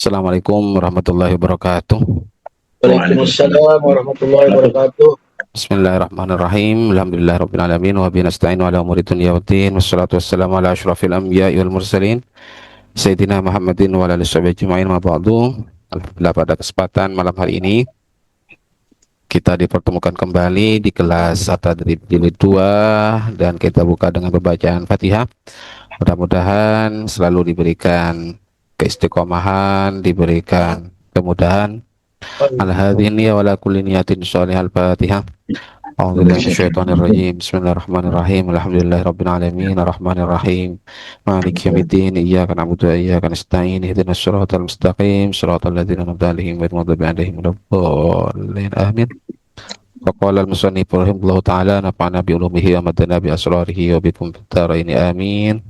Assalamualaikum warahmatullahi wabarakatuh. Waalaikumsalam warahmatullahi wabarakatuh. Bismillahirrahmanirrahim. Alhamdulillahirabbil alamin wa bihi nasta'inu ala umuri dunya waddin. Wassalatu wassalamu ala asyrafil anbiya'i wal mursalin Sayyidina Muhammadin wa ala alihi washabihi ajma'in ma ba'du. Alhamdulillah, pada kesempatan malam hari ini kita dipertemukan kembali di kelas At-Tadrib Jilid 2 dan kita buka dengan pembacaan Fatihah. Mudah-mudahan selalu diberikan keistiqomahan, diberikan kemudahan. Al-hadini wa la kulli niyatin sholihal Fatihah. A'udzubillahi minasyaitonir rajim. Bismillahirrahmanirrahim. Alhamdulillahi rabbil alamin arrahmanir rahim. Maliki yaumiddin. Iyyaka na'budu wa iyyaka nasta'in. Ihdinas siratal mustaqim. Shiratal ladzina an'amta 'alaihim ghairil maghdubi 'alaihim waladdallin. Amin. Wa qala al-musannif rahimahullahu ta'ala nafa'ana bi ulumihi wa madana bi asrarihi wa bikum fid dharain. Amin.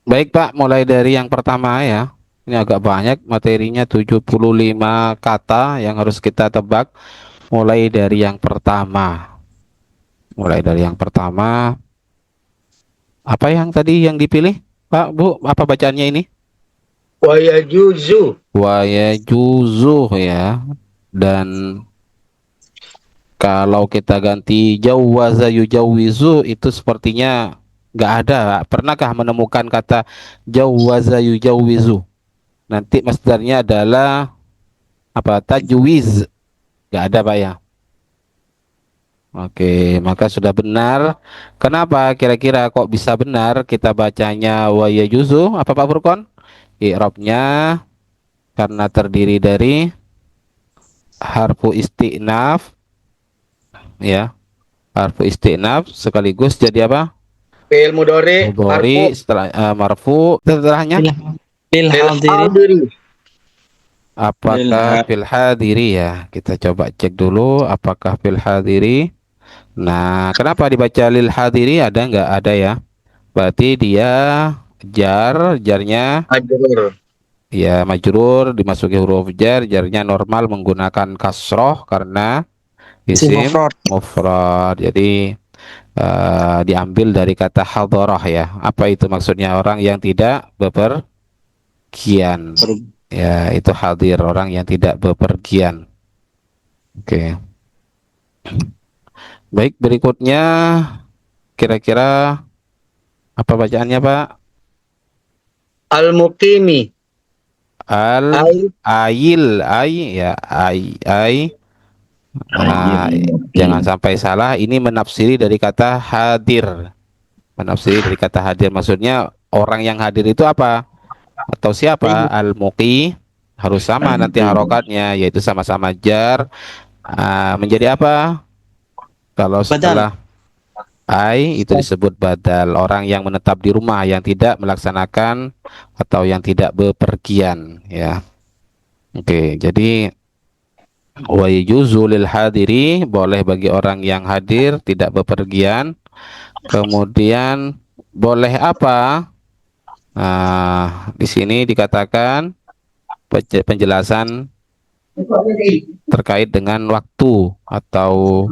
Baik Pak, mulai dari yang pertama ya. Ini agak banyak materinya, 75 kata yang harus kita tebak. Mulai dari yang pertama. Mulai dari yang pertama. Apa yang tadi yang dipilih, Pak, Bu? Apa bacaannya ini? Wa yajuzu. Wa yajuzu ya. Dan kalau kita ganti jawwaza yujawwizu itu sepertinya nggak ada. Pernahkah menemukan kata jawwaza yujawwizu? Nanti masdarnya adalah apa? Tajwiz. Nggak ada, Pak ya. Oke, maka sudah benar. Kenapa kira-kira kok bisa benar kita bacanya wa yajuzu? Apa Pak Furqon? I'rabnya karena terdiri dari harfu isti'naf ya. Harfu isti'naf sekaligus jadi apa? Fi'il mudhari Mudhari, setelah marfu, setelahnya Lil hadiri. hadiri. apakah fil hadiri ya? Kita coba cek dulu apakah fil hadiri. Nah, kenapa dibaca lil hadiri? Ada nggak? Ada ya. Berarti dia jarnya Majrur. ya majrur, dimasuki huruf jar, jarnya normal menggunakan kasroh karena isim Mufrad. mufrad. Jadi diambil dari kata hadharah ya. Apa itu maksudnya? Orang yang tidak bepergian. Ya, itu hadir, orang yang tidak bepergian. Oke. Baik, berikutnya kira-kira apa bacaannya, Pak? Al-muqimi. Al Ai ayil ya jangan sampai salah, ini menafsiri dari kata hadir. Menafsiri dari kata hadir maksudnya orang yang hadir itu apa? Atau siapa? Al-muqi harus sama nanti harokatnya, yaitu sama-sama jar. Menjadi apa? Kalau setelah ai itu disebut badal, orang yang menetap di rumah, yang tidak melaksanakan atau yang tidak bepergian ya. Oke, jadi wa yajuzu lil hadiri, boleh bagi orang yang hadir tidak bepergian. Kemudian boleh apa? Di sini dikatakan penjelasan terkait dengan waktu atau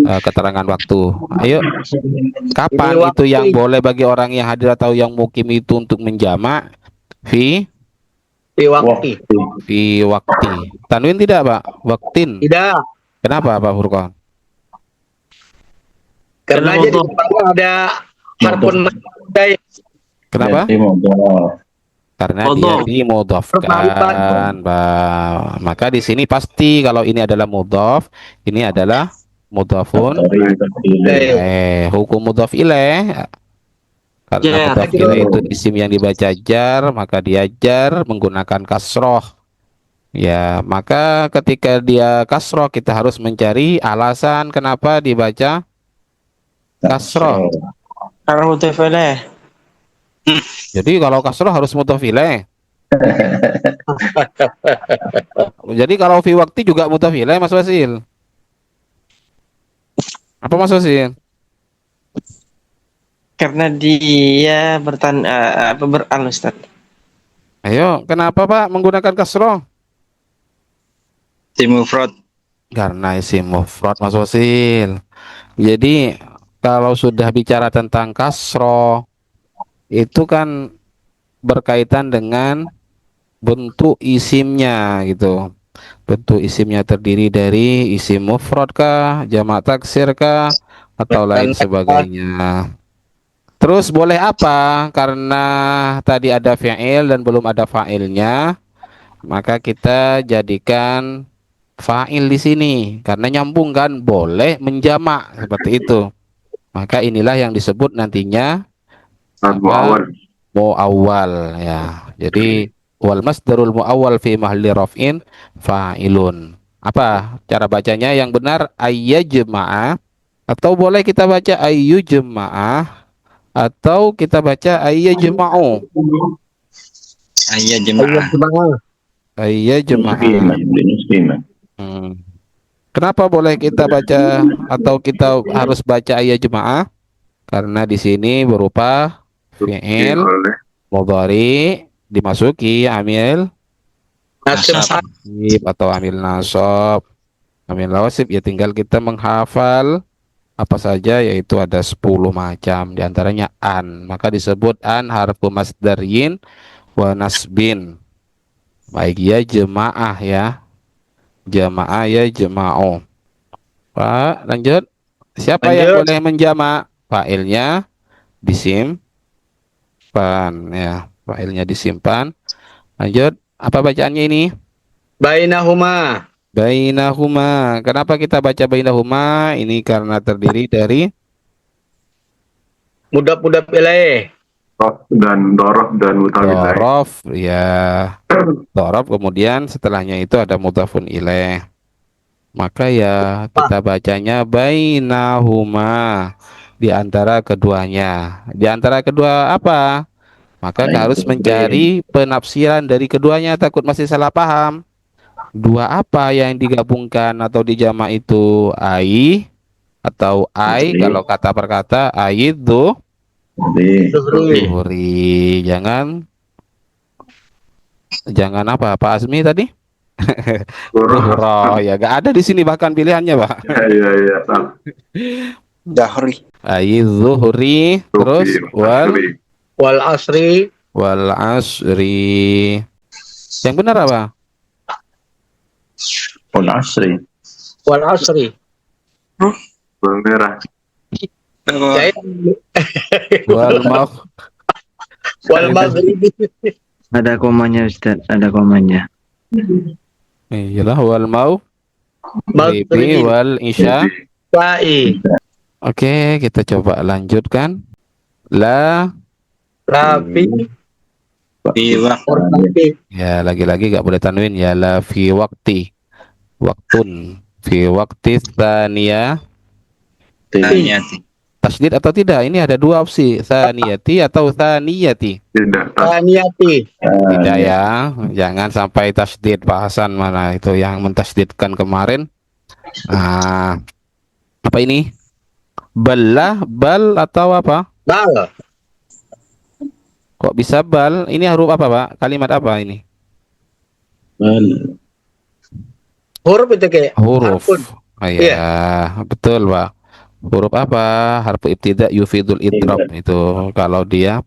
keterangan waktu. Ayo, kapan itu yang boleh bagi orang yang hadir atau yang mukim itu untuk menjamak? Fi wakti. Fi wakti. Tanwin tidak, Pak? Waktin. Tidak. Kenapa, Pak Furqon? Karena jadi ada harfun madai. Kenapa? Karena dia dimudhafkan, Pak. Maka di sini pasti kalau ini adalah mudhaf, ini adalah mudhafun hukum mudhaf ilaih. Karena mudhaf ilaih itu isim yang dibaca jar, maka dia jar menggunakan kasroh. Ya, maka ketika dia kasroh kita harus mencari alasan kenapa dibaca kasroh. Karena mudhaf ilaih. Jadi kalau kasroh harus mudhaf ilaih. Jadi kalau fi waktu juga mudhaf ilaih, Mas Wasil. Apa Mas Wasil? Karena dia Ustaz. Ayo, kenapa Pak menggunakan kasroh? Isim mufrad. Karena isim mufrad, Mas Wasil. Jadi kalau sudah bicara tentang kasroh itu kan berkaitan dengan bentuk isimnya gitu. Bentuk isimnya terdiri dari isim mufrad kah, jamak taksir kah, atau lain Dan sebagainya. Terus boleh apa? Karena tadi ada fi'il dan belum ada fa'ilnya, maka kita jadikan fa'il di sini karena nyambung kan, boleh menjamak seperti itu. Maka inilah yang disebut nantinya apa? Muawwal. Muawwal ya. Jadi wal masdarul muawwal fi mahalli raf'in fa'ilun. Apa cara bacanya yang benar? Ayyajma'a, atau boleh kita baca ayyujma'ah, atau kita baca ayyajma'u. Ayah Allah jemaah. jemaah. Ayyajma'a. Hmm. Kenapa boleh kita baca atau kita harus baca ayyajma'ah? Karena di sini berupa fi'il Oleh mudhari dimasuki amil Nasib Nasab. nasib atau amil nasab, amil nawasib, ya tinggal kita menghafal apa saja, yaitu ada 10 macam diantaranya an, maka disebut an harfu masdaryin wa nasbin. Baik ya jemaah ya, jemaah ya jema'u. Pak lanjut, siapa yang Lanjut. boleh menjamak? Fa'ilnya disimpan ya, fa'ilnya disimpan. Lanjut, apa bacaannya ini? Bainahuma. Bainahuma. Kenapa kita baca bainahuma? Ini karena terdiri dari Mudap-mudap ilaih. dan dorof dan mutawilah. dorof ya, dorof kemudian setelahnya itu ada mudhafun ilaih. Maka ya kita bacanya bainahuma, di antara keduanya. Di antara kedua apa? Maka harus mencari penafsiran dari keduanya, takut masih salah paham. Dua apa yang digabungkan atau dijamak itu? Ai atau ai kalau kata per kata, aidu Zuhri. zuhri. Jangan apa Pak Azmi tadi? Zuhro ya, gak ada di sini bahkan pilihannya Pak. Iya. Dahri. Ai zuhri, terus Wal asri. wal asri. Yang benar apa? Wal asri. Wal asri. Wal merah. Saya Wal magh wal maghribi. Ada komanya Ustaz, ada komanya. iyalah wal maghribi Maghribi. wal isya. Lai. Oke, kita coba lanjutkan. La Rafi. Iya. Rafi. ya, lagi-lagi gak boleh tanwin ya. La fi waktu, waktun fi waktu tsaniyah. Taniyati. Tasydid atau tidak? Ini ada dua opsi, tsaniyati atau tsaniyati. Tidak. Taniyati. Tidak ya, jangan sampai tasydid. Pak Hasan mana itu yang mentasydidkan kemarin. Nah, apa ini? Bal atau apa? Bal. Kok bisa bal? Ini huruf apa Pak? Kalimat apa ini? Huruf itu kayak Huruf. harfun. Oh, iya, betul Pak. Huruf apa? Harfu ibtida yufidul idrab itu kalau dia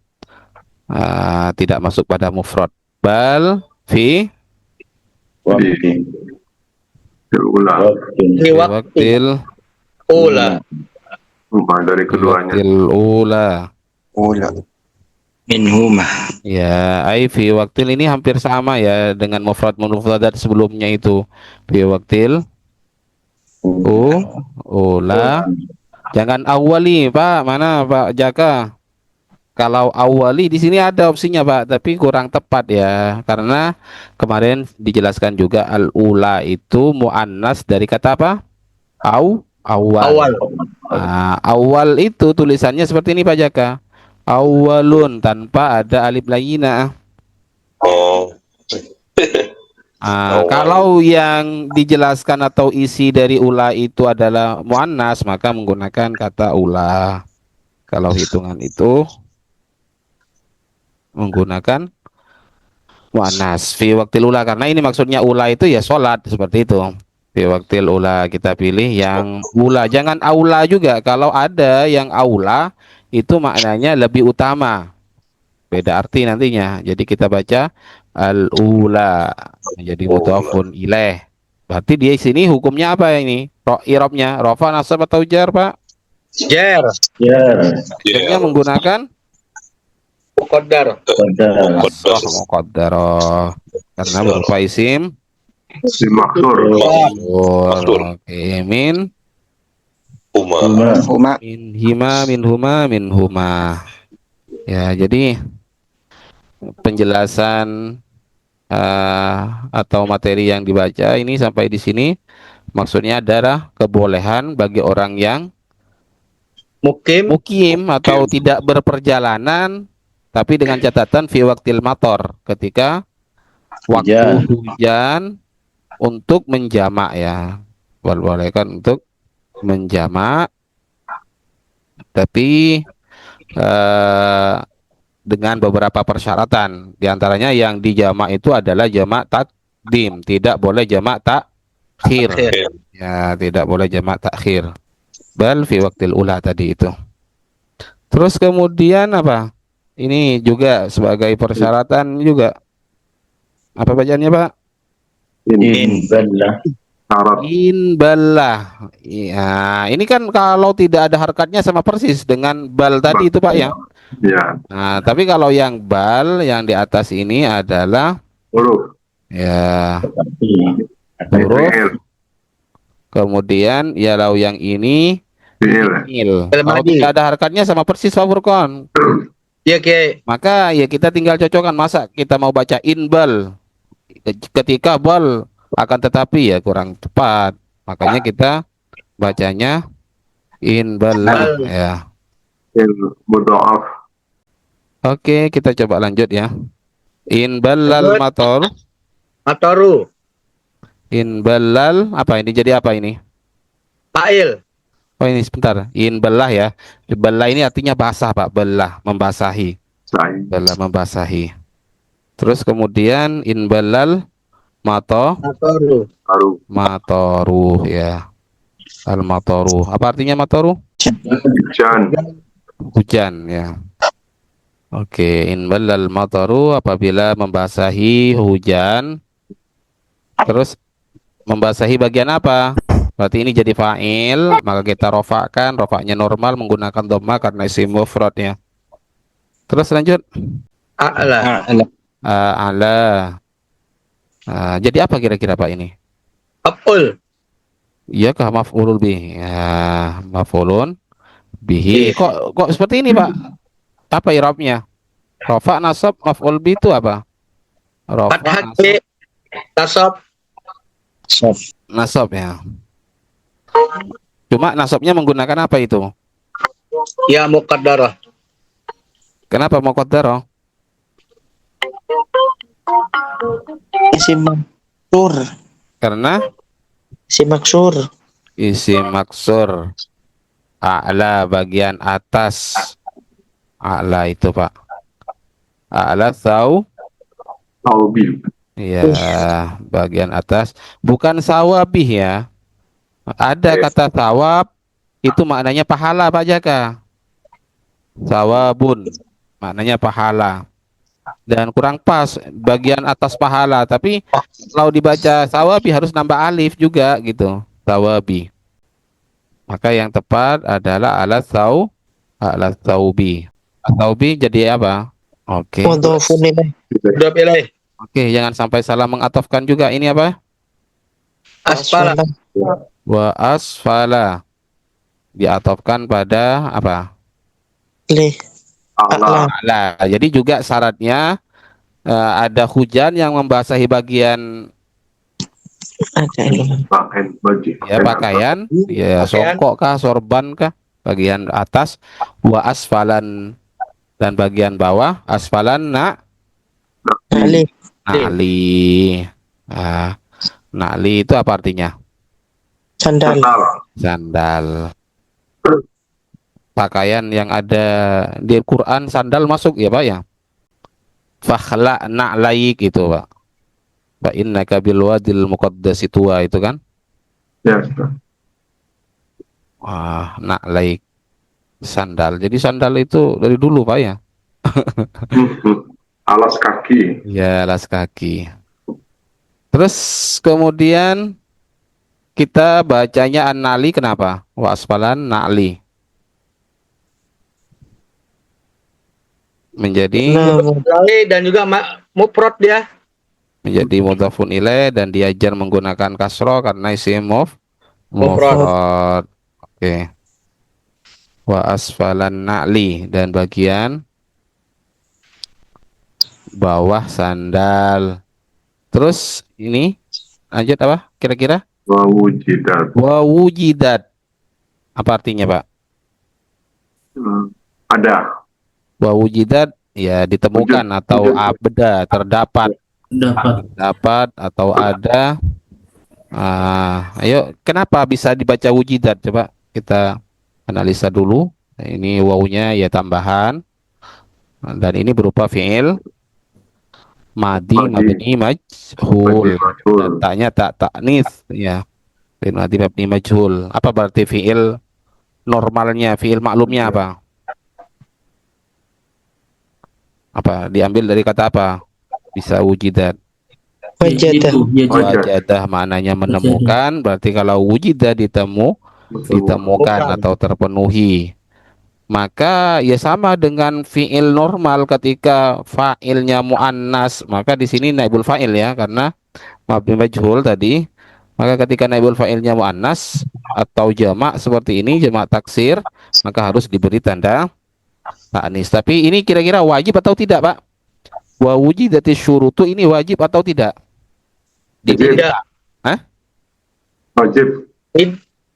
tidak masuk pada mufrad. Bal fi Ulang. Di waktu. waktil Ula. Rumah dari keduanya. waktil ula. Minhuma. Ya, ai fi waktil ini hampir sama ya dengan mufradat sebelumnya itu. Fi waktil ula. Jangan awali, Pak. Mana Pak Jaka? Kalau awali di sini ada opsinya, Pak, tapi kurang tepat ya. Karena kemarin dijelaskan juga al-ula itu muannas dari kata apa? Awal. Awal. Nah, awal itu tulisannya seperti ini Pak Jaka. Awalun tanpa ada alif layina. Kalau yang dijelaskan atau isi dari ula itu adalah muannas, maka menggunakan kata ula. Kalau hitungan itu menggunakan muannas fi waktil ula, karena ini maksudnya ula itu ya sholat seperti itu. Fi waktil ula kita pilih yang ula, jangan aula juga. Kalau ada yang aula itu maknanya lebih utama, beda arti nantinya. Jadi kita baca al-ula menjadi mudhafun ilaih. Berarti dia sini hukumnya apa ini? I'rabnya rafa, nasab atau jar, Pak? Jer. Jarnya menggunakan Muqaddar. asrah muqaddarah karena berupa isim Si maksur. maksur. Oke, min Huma. minhuma. Ya, jadi penjelasan atau materi yang dibaca ini sampai di sini maksudnya adalah kebolehan bagi orang yang mukim atau tidak berperjalanan, tapi dengan catatan fi waktil mator, ketika waktu hujan untuk menjamak ya. Bolehkan untuk menjamak, tapi dengan beberapa persyaratan. Di antaranya yang dijamak itu adalah jamak takdim, tidak boleh jamak takhir. Ya, tidak boleh jamak takhir. Bal fi waktil ula tadi itu. Terus kemudian apa? Ini juga sebagai persyaratan juga. Apa bacaannya, Pak? Syarat. Inballah. Ya, ini kan kalau tidak ada harokatnya sama persis dengan bal tadi itu, Pak ya. Ya. Nah, tapi kalau yang bal yang di atas ini adalah Huruf. ya Fi'il. kemudian ya lau yang ini Fi'il. fi'il. Kalau tidak ada harokatnya sama persis, Pak Furqan. Iya, Kiai. Maka ya kita tinggal cocokkan, masa kita mau baca inbal ketika bal akan tetapi ya kurang tepat. Makanya kita bacanya inbal ya. Fi'il mudha'af. Oke, kita coba lanjut ya. Inbalal mator. Matoru. Inbalal apa ini, jadi apa ini? Fa'il. Oh ini sebentar. Inballah ya. Ballah ini artinya basah, Pak. Belah, membasahi. Sa'i. Belah, membasahi. Terus kemudian inbalal Matoru. Baru. matoru ya. Al matoru. Apa artinya matoru? Hujan. Hujan ya. Oke, inbalal mataru apabila membasahi hujan. Terus membasahi bagian apa? Berarti ini jadi fa'il, maka kita rofakkan, rofaknya normal menggunakan dhamma karena isim mufrad ya. Terus lanjut. A'la. Ala. Jadi apa kira-kira, Pak ini? Maf'ul. Iya kah maf'ulun bih? Ya, maf'ulun bihi. Kok seperti ini, Pak? Apa i'rabnya? Rafa, nasab, maf'ul bih itu apa? Rafa, Fathah nasab, nasab. nasab ya. Cuma nasabnya menggunakan apa itu? Ya muqaddarah. Kenapa muqaddarah? Isim maksur. Karena Isim maksur. isim maksur. A'la bagian atas. A'la itu, Pak. A'la Taubil. iya, bagian atas. Bukan sawabih ya. Ada kata sawab itu maknanya pahala, Pak Jaka. Sawabun maknanya pahala. Dan kurang pas bagian atas pahala, tapi kalau dibaca sawabi harus nambah alif juga gitu. Sawabi. Maka yang tepat adalah ala saubi. Saubi jadi apa? Oke. Mudhofun ilaih. Udah pilih. Oke, jangan sampai salah mengatofkan juga. Ini apa? Asfala. Wa asfala. Diatofkan pada apa? Ilaih. Allah. Ala. Jadi juga syaratnya ada hujan yang membasahi bagian Ada ini. Pakaian baju. ya pakaian, ya songkok kah, sorban kah, bagian atas, wa asfalan dan bagian bawah, asfalan Alif. na'li. Na'li itu apa artinya? Sandal. Sandal. Pakaian yang ada di Quran sandal masuk ya, Pak ya? Fakhla na'laik itu, Pak. Fa innaka bil wadil muqaddasi tuwa itu kan? Ya. Wah, na'laik sandal. Jadi sandal itu dari dulu, Pak ya? Alas kaki. Ya, alas kaki. Terus kemudian kita bacanya an-na'li kenapa? Wa asfalan na'li. Menjadi Nah, Ilaih dan juga mufrad dia. menjadi mudhafun ilaih dan dia jar menggunakan kasroh karena isim Mufrad. mufrad. Oke. Wa asfalan na'li dan bagian bawah sandal. Terus ini lanjut apa kira-kira? Wa wujidat. Wa wujidat. Apa artinya, Pak? Ada. Wa wujidat ya ditemukan Wujud. atau Wujud. abda, terdapat. Dapat atau ada. Ayo, kenapa bisa dibaca wujidat? Coba kita analisa dulu. Nah, ini wawunya ya tambahan dan ini berupa fi'il madi mabni majhul. Dan taknya tak taknis ya. Fi'il madi mabni majhul. Apa berarti fi'il normalnya, fi'il maklumnya apa? Apa diambil dari kata apa? Bisa wujidat. wajadah. Wajadah maknanya menemukan, berarti kalau wujidah ditemukan atau terpenuhi. Maka ya sama dengan fi'il normal ketika fa'ilnya muannas, maka di sini naibul fa'il ya karena mabni majhul tadi. Maka ketika naibul fa'ilnya muannas atau jamak seperti ini, jamak taksir, maka harus diberi tanda ta'nis. Tapi ini kira-kira wajib atau tidak, Pak? Wa wujidati syurutu ini wajib atau tidak? Tidak. Hah? Wajib.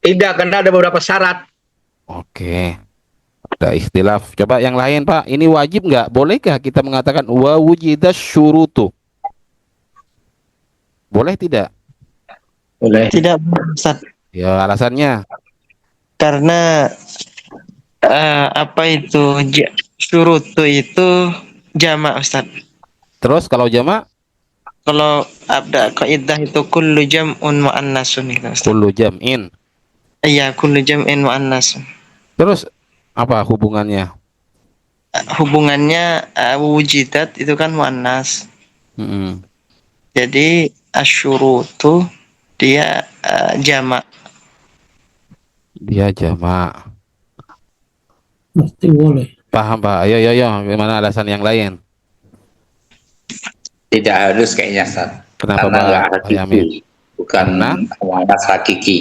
Tidak, karena ada beberapa syarat. Oke. Ada ikhtilaf. Coba yang lain, Pak. Ini wajib nggak? Bolehkah kita mengatakan wa wujidas syurutu? Boleh tidak? Boleh. Tidak, Ustaz. Ya, alasannya. Karena apa itu syurutu itu jamak, Ustaz. Terus kalau jamak Kalau abda kaidah itu kullu jam'un muannasun itu, Ustaz. kullu jam'in. Iya, kullu jam'in muannasun. Terus apa hubungannya? Hubungannya wujidat itu kan muannas. Mm-mm. Jadi asyurutu dia jamak. Dia jamak. Mesti boleh. Paham, Pak? Ayo, ayo, ayo. Gimana alasan yang lain? Tidak harus kayaknya, Ustaz. Kenapa, Karena nggak Pak Yamin? hakiki, bukan Karena? muannas hakiki.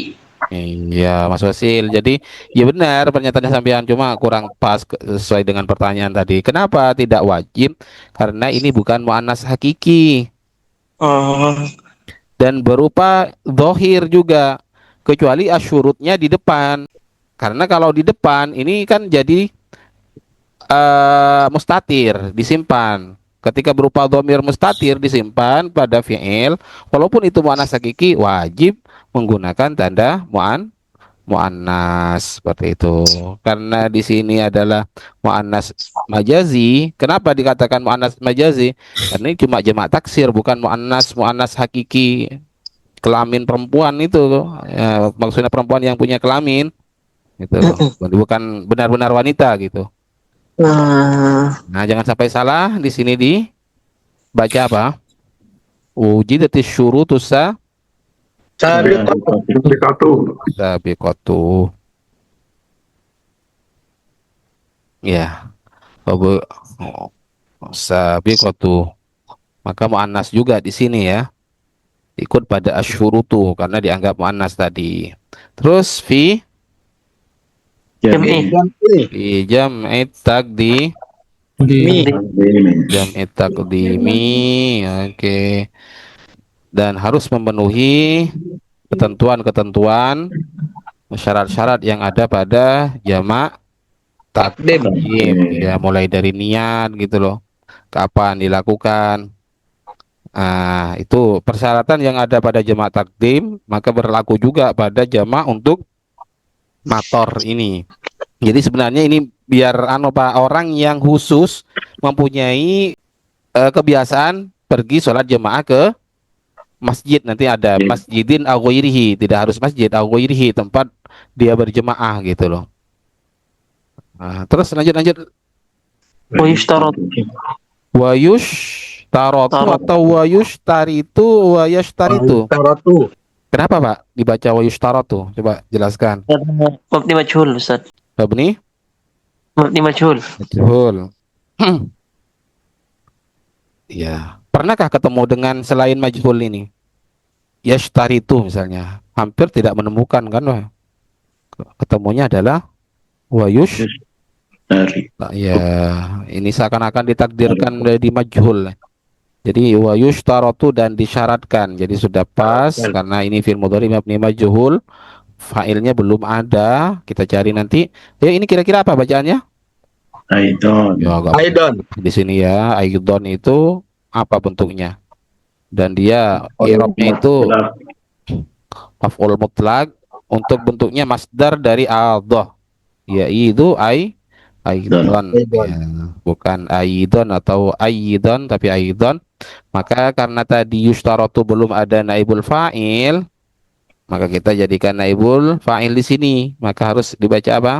Iya, Mas Wasil. Jadi, ya benar pernyataannya sampean, cuma kurang pas sesuai dengan pertanyaan tadi. Kenapa tidak wajib? Karena ini bukan muannas hakiki Oh, dan berupa dohir juga, kecuali asyurutnya di depan. Karena kalau di depan ini kan jadi mustatir, disimpan. Ketika berupa dhamir mustatir disimpan pada fi'il, walaupun itu muannas hakiki, wajib menggunakan tanda muannas seperti itu. Karena di sini adalah muannas majazi. Kenapa dikatakan muannas majazi? Karena ini cuma jamak taksir, bukan muannas hakiki. Kelamin perempuan itu, ya, maksudnya perempuan yang punya kelamin, gitu. Bukan benar-benar wanita gitu. Nah, jangan sampai salah di sini dibaca apa? Wujidatis syurutus Dikatu. sabiqatu. Ya. Sabiqatu. Maka muannas juga di sini ya. Ikut pada asyurutu karena dianggap muannas tadi. Terus fi jam'i taqdi jam'i taqdimi. Oke. Dan harus memenuhi ketentuan-ketentuan syarat-syarat yang ada pada jamak takdim. Ya, mulai dari niat gitu loh. Kapan dilakukan. Itu persyaratan yang ada pada jamak takdim, maka berlaku juga pada jamak untuk mator ini. Jadi sebenarnya ini biar Pak, orang yang khusus mempunyai kebiasaan pergi sholat jemaah ke masjid, nanti ada masjidin aw ghairihi, tidak harus masjid aw ghairihi, tempat dia berjemaah gitu loh. Wayush tarotu Tarot. atau wayush taritu wayashtaritu. Taratu. Kenapa Pak dibaca wayush tarotu? Coba jelaskan. Karena mabni majhul, Ustaz. Mabni Mabni majhul. majhul. Ya. Pernahkah ketemu dengan selain majhul ini? Yashtaritu misalnya. Hampir tidak menemukan kan, Pak? Ketemunya adalah wayush. Dari. Ya, ini seakan-akan ditakdirkan menjadi majhul. Jadi wayush tarotu dan disyaratkan. Jadi sudah pas karena ini fi'il mudhari mabni majhul. Fa'ilnya belum ada. Kita cari nanti. Ya, ini kira-kira apa bacaannya? Aidon. Ya, agak Aidon. di sini ya, aidon itu apa bentuknya? Dan dia i'rabnya itu maf'ul mutlak, untuk bentuknya masdar dari adhah, yaitu aidon. Ya, bukan aidon atau aidon tapi aidon. Maka karena tadi yushtaratu belum ada naibul fa'il, maka kita jadikan naibul fa'il di sini. Maka harus dibaca apa?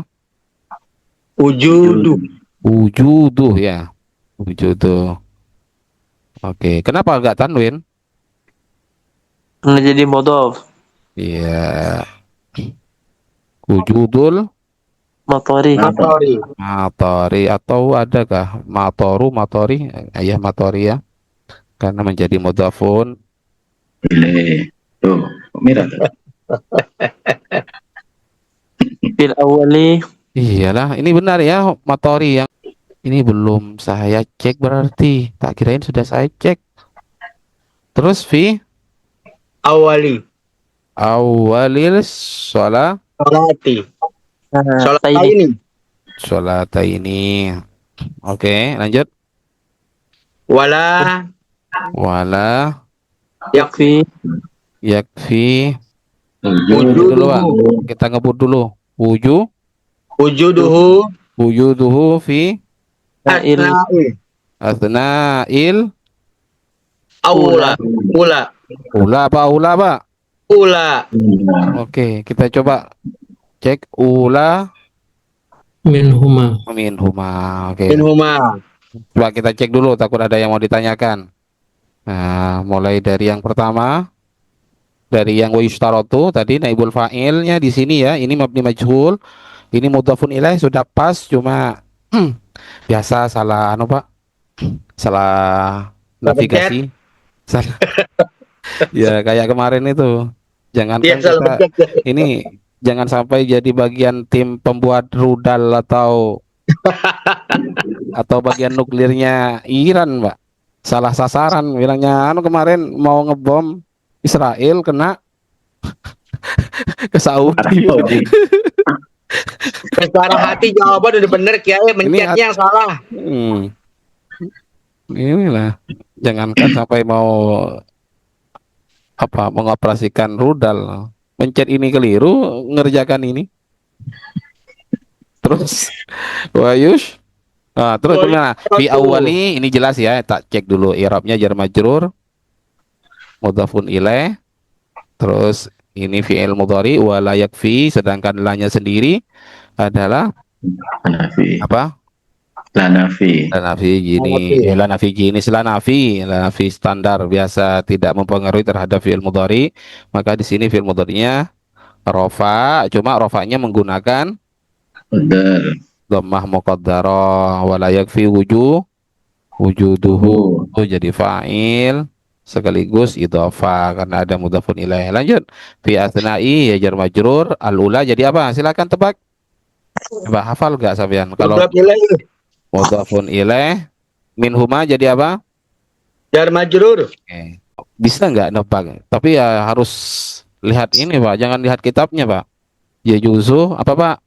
Wujudu. Wujuduh ya. Wujuduh. Oke, kenapa enggak tanwin? Karena jadi mudhaf. Iya. Wujudul Matari. Matori. matori, atau adakah matoru matori? Ya matori ya. Karena menjadi mudhafun. Ile. Tuh, kok merah tuh? Fil awali. Iyalah, ini benar ya matori yang ini belum saya cek berarti. Tak kirain sudah saya cek. Terus fi Awali. awalil sholat Salati. Salat Taini. ini. sholata ini. Oke, lanjut. Wala Wala Yakfi. yakfi. wujuduhu. Dulu, Pak. Kita ngebut dulu. Wujuduhu. Wujuduhu fi Nail. Asna'il. asna'il Aula. Ula. ula Pak? Ula. Oke, kita coba cek ula minhuma. minhuma. Oke, Minhuma. coba kita cek dulu, takut ada yang mau ditanyakan. Nah, mulai dari yang pertama, dari yang wa yushtaratu tadi naibul fa'ilnya di sini ya, ini mabni majhul, ini mudhafun ilaih sudah pas, cuma biasa salah Pak, salah navigasi, salah. Ya kayak kemarin itu, jangankan Dia salah kita pencet. ini, jangan sampai jadi bagian tim pembuat rudal atau bagian nuklirnya Iran, Pak. Salah sasaran, bilangnya kemarin mau ngebom Israel, kena ke Saudi. Secara hati jawaban udah bener, Kiai. Mencetnya yang salah. Inilah, jangankan sampai mau mengoperasikan rudal, mencet ini keliru, ngerjakan ini. Terus wayush. Nah, terus gimana? Fi awali ini jelas ya, tak cek dulu i'rabnya jar majrur mudhafun ilaih. Terus ini fi'il mudhari wa la yakfi, sedangkan la-nya sendiri adalah Lanafi. apa? Lanafi. Lanafi gini. Lanafi gini, lanafi standar biasa, tidak mempengaruhi terhadap fi'il mudhari. Maka di sini fi'il mudhari'nya rafa, cuma rafanya menggunakan Qadar. dhammah muqaddarah, wa la yakfi wujuduhu itu jadi fa'il sekaligus idhofah karena ada mudhafun ilaih. Lanjut, fi asna'i ya jar majrur, al-ula jadi apa? Silakan tebak. Coba hafal gak sampean? Kalau Mudhaf ilaih. mudhafun ilaih minhuma jadi apa? Jar majrur. Oke. Bisa nggak nebak? Tapi ya harus lihat ini, Pak. Jangan lihat kitabnya, Pak. Ya juzu apa, Pak?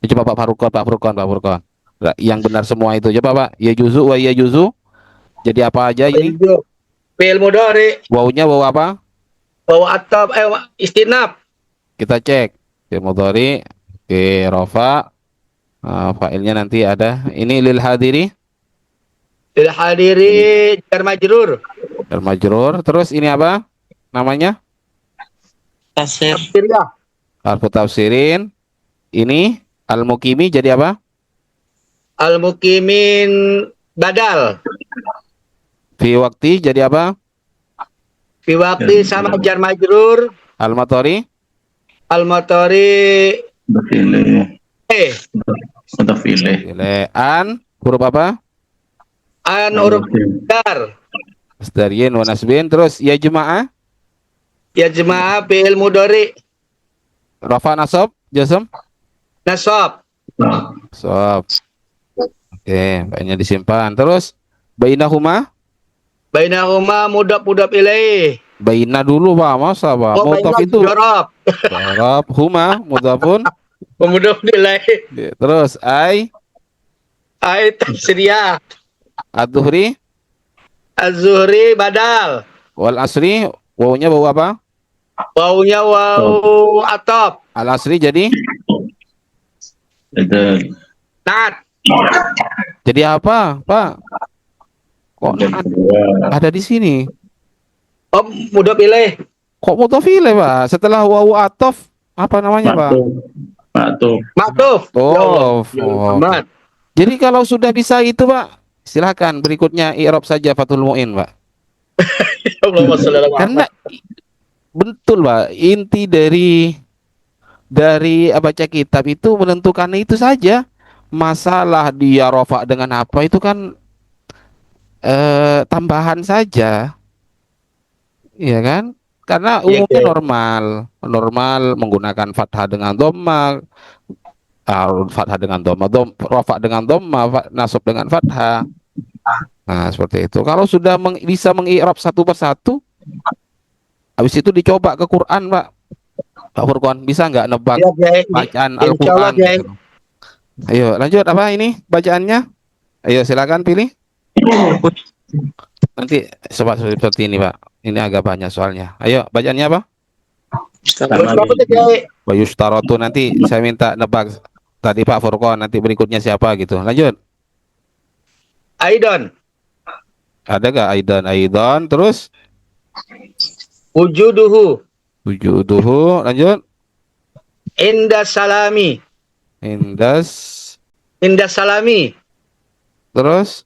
Ya, coba Pak Furqan. Nah, yang benar semua itu coba, Pak. Ya juzu wa ya juzu. Jadi apa aja ini? Fi'il mudhari. Wawunya waw apa? Waw ataf. Istinaf. Kita cek. Fi'il mudhari. Oke, rafa. Fa'ilnya nanti ada. Ini lil hadiri. Lil hadiri jar majrur. Jar majrur. Terus ini apa? Namanya? Tasir. Tafsiriyah. Harfu tafsirin. Ini al-muqimi jadi apa? Al-muqimin badal. Fi waktu jadi apa? Fi waktu sama jar majrur. Al-matori Al-motori mudhaf ilaih. Mudhaf ilaih. ile an huruf apa? an huruf jar. Masdariyin wa nasbin. Terus ya jemaah Ya jemaah fi'il mudhari. rafa nasab jazm Nasab. sob. Oke, baiknya disimpan. Terus bainahuma Bainahuma mudhaf ilaih. baina dulu Pak, masa Pak? Oh, Mudhaf bainah itu jorob. Arab huma mudhafun. Mudhaf ilaih. Terus Ai tafsiriyah. ad-dhuhri Az-Zuhri badal. wal asri wawunya bau apa? Waunya wau atop. Al asri jadi Badal. Nat. jadi apa Pak? Kok Mudhaf kedua. ada di sini? Oh, mudhaf ilaih. Kok mudhaf ilaih Pak? Setelah wawu atof apa namanya Pak? Maktub. Maktuf. Tof. Ya Oh, Muhammad. jadi kalau sudah bisa itu Pak, silakan berikutnya i'rab saja Fathul Mu'in Pak. Allahumma shalli ala Muhammad. Karena betul Pak, inti dari baca kitab itu menentukan itu saja. Masalah dia rofa dengan apa itu kan tambahan saja. Iya kan? Karena Iya, umumnya iya. normal menggunakan fathah dengan dhamma, fathah dengan dhamma, rofa dengan dhamma, nasab dengan fathah. Nah, seperti itu. Kalau sudah bisa mengi'rab satu persatu, habis itu dicoba ke Quran, Pak. Pak Furqan, bisa nggak nebak Iya, Kiai. bacaan Insya Allah, Al-Quran? Kiai. Gitu. Ayo, lanjut apa ini bacaannya? Ayo, silakan pilih. Nanti seperti ini, Pak. Ini agak banyak soalnya. Ayo, bacaannya apa? Apa tuh, Kiai? Bayustaratu, nanti saya minta nebak tadi Pak Furqan, nanti berikutnya siapa gitu. Lanjut. Aidon. Ada nggak Aidan? Terus Wujuduhu. wujuduhu, lanjut. Inda salami. Indas, Inda salami. terus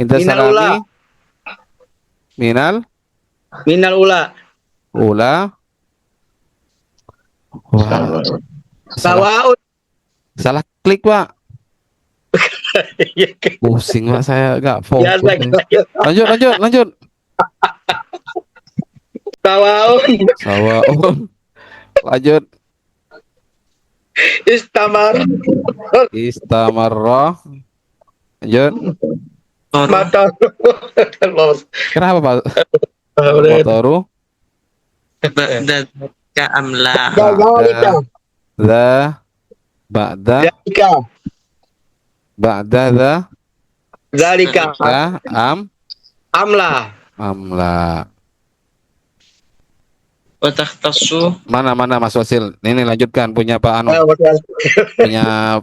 Indas Minal salami, ula. minal Minal ula. ula. Wah, Sawaun. salah klik Pak. Pusing Pak, saya nggak Ya, fokus. Lanjut. Sawaun. Sawaun. Lanjut. Istamar. Istamarrah. Lanjut. Mata. Kenapa Pak? Motoru. Ba'da ka amla. Zalika. Ba'da Zalika. ba'da Zalika. Amla. amla. Wa takhtassu Mana Mas Wasil? Ini lanjutkan punya Pak Anu, punya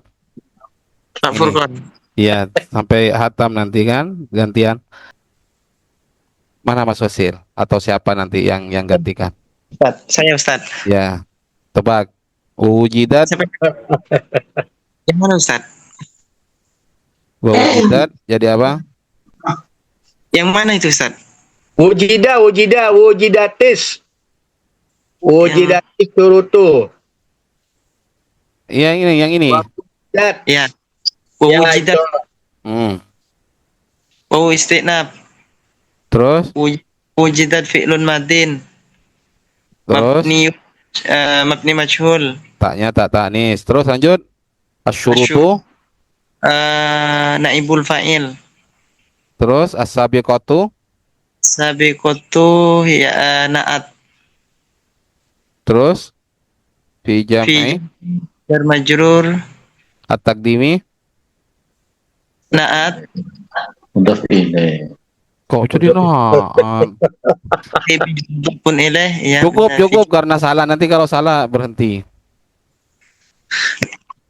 Pak Ini. Furqan. iya sampai hatam nanti kan gantian. Mana Mas Wasil atau siapa nanti yang gantikan? Ustaz, saya Ustaz. Ya. Tebak. Wujidat Siapa? Yang mana Ustaz? wa wujidat jadi apa? Yang mana itu Ustaz? Wujidatis. Wujidatis turutu. Iya yang ini. Dat. Ya. Wa Ya, wujidat itu. wa istinab. Terus Wujidat fi'lun madin. Mabni mabni majhul. taknya tak tanis. Terus lanjut. Asyurutu. Naibul fa'il. Terus as-sabiqatu. Sabiqatu hiya na'at Terus fi jam'i fi jar majrur at-taqdimi. na'at Mudhaf ilaih. Kok jadi pun ilaih ya. Cukup karena salah. Nanti kalau salah berhenti.